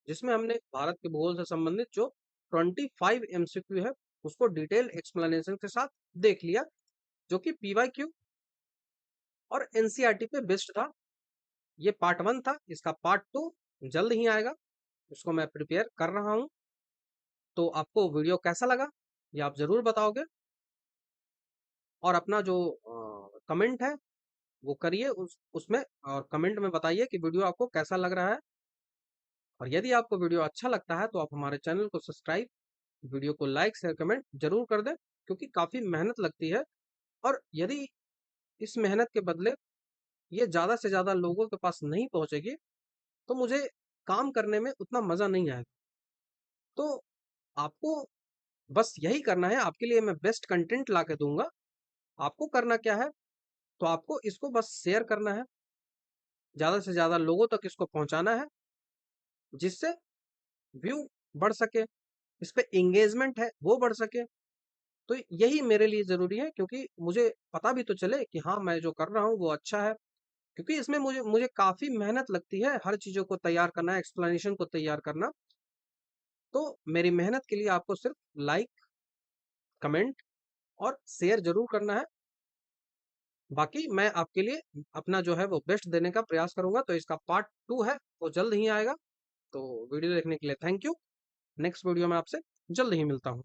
जिसमें हमने भारत के भूगोल से संबंधित जो 25 एमसीक्यू है उसको डिटेल एक्सप्लेनेशन के साथ देख लिया, जो कि पीवाईक्यू और एनसीईआरटी पे बेस्ड था। ये पार्ट 1 था, इसका पार्ट 2 जल्द ही आएगा, उसको मैं प्रिपेयर कर रहा हूँ। तो आपको वीडियो कैसा लगा ये आप जरूर बताओगे, और अपना जो कमेंट है वो करिए उसमें, और कमेंट में बताइए कि वीडियो आपको कैसा लग रहा है। और यदि आपको वीडियो अच्छा लगता है तो आप हमारे चैनल को सब्सक्राइब, वीडियो को लाइक शेयर कमेंट जरूर कर दें, क्योंकि काफ़ी मेहनत लगती है। और यदि इस मेहनत के बदले ये ज़्यादा से ज़्यादा लोगों के पास नहीं पहुँचेगी, तो मुझे काम करने में उतना मज़ा नहीं आएगा। तो आपको बस यही करना है, आपके लिए मैं बेस्ट कंटेंट ला के दूंगा। आपको करना क्या है, तो आपको इसको बस शेयर करना है, ज़्यादा से ज़्यादा लोगों तक इसको पहुँचाना है, जिससे व्यू बढ़ सके, इस पे एंगेजमेंट है वो बढ़ सके। तो यही मेरे लिए ज़रूरी है, क्योंकि मुझे पता भी तो चले कि हाँ, मैं जो कर रहा हूँ वो अच्छा है। क्योंकि इसमें मुझे मुझे काफ़ी मेहनत लगती है हर चीज़ों को तैयार करना, एक्सप्लेनेशन को तैयार करना। तो मेरी मेहनत के लिए आपको सिर्फ लाइक, कमेंट और शेयर ज़रूर करना है। बाकी मैं आपके लिए अपना जो है वो बेस्ट देने का प्रयास करूँगा। तो इसका पार्ट 2 है, वो जल्द ही आएगा। तो वीडियो देखने के लिए थैंक यू। नेक्स्ट वीडियो में आपसे जल्द ही मिलता हूँ।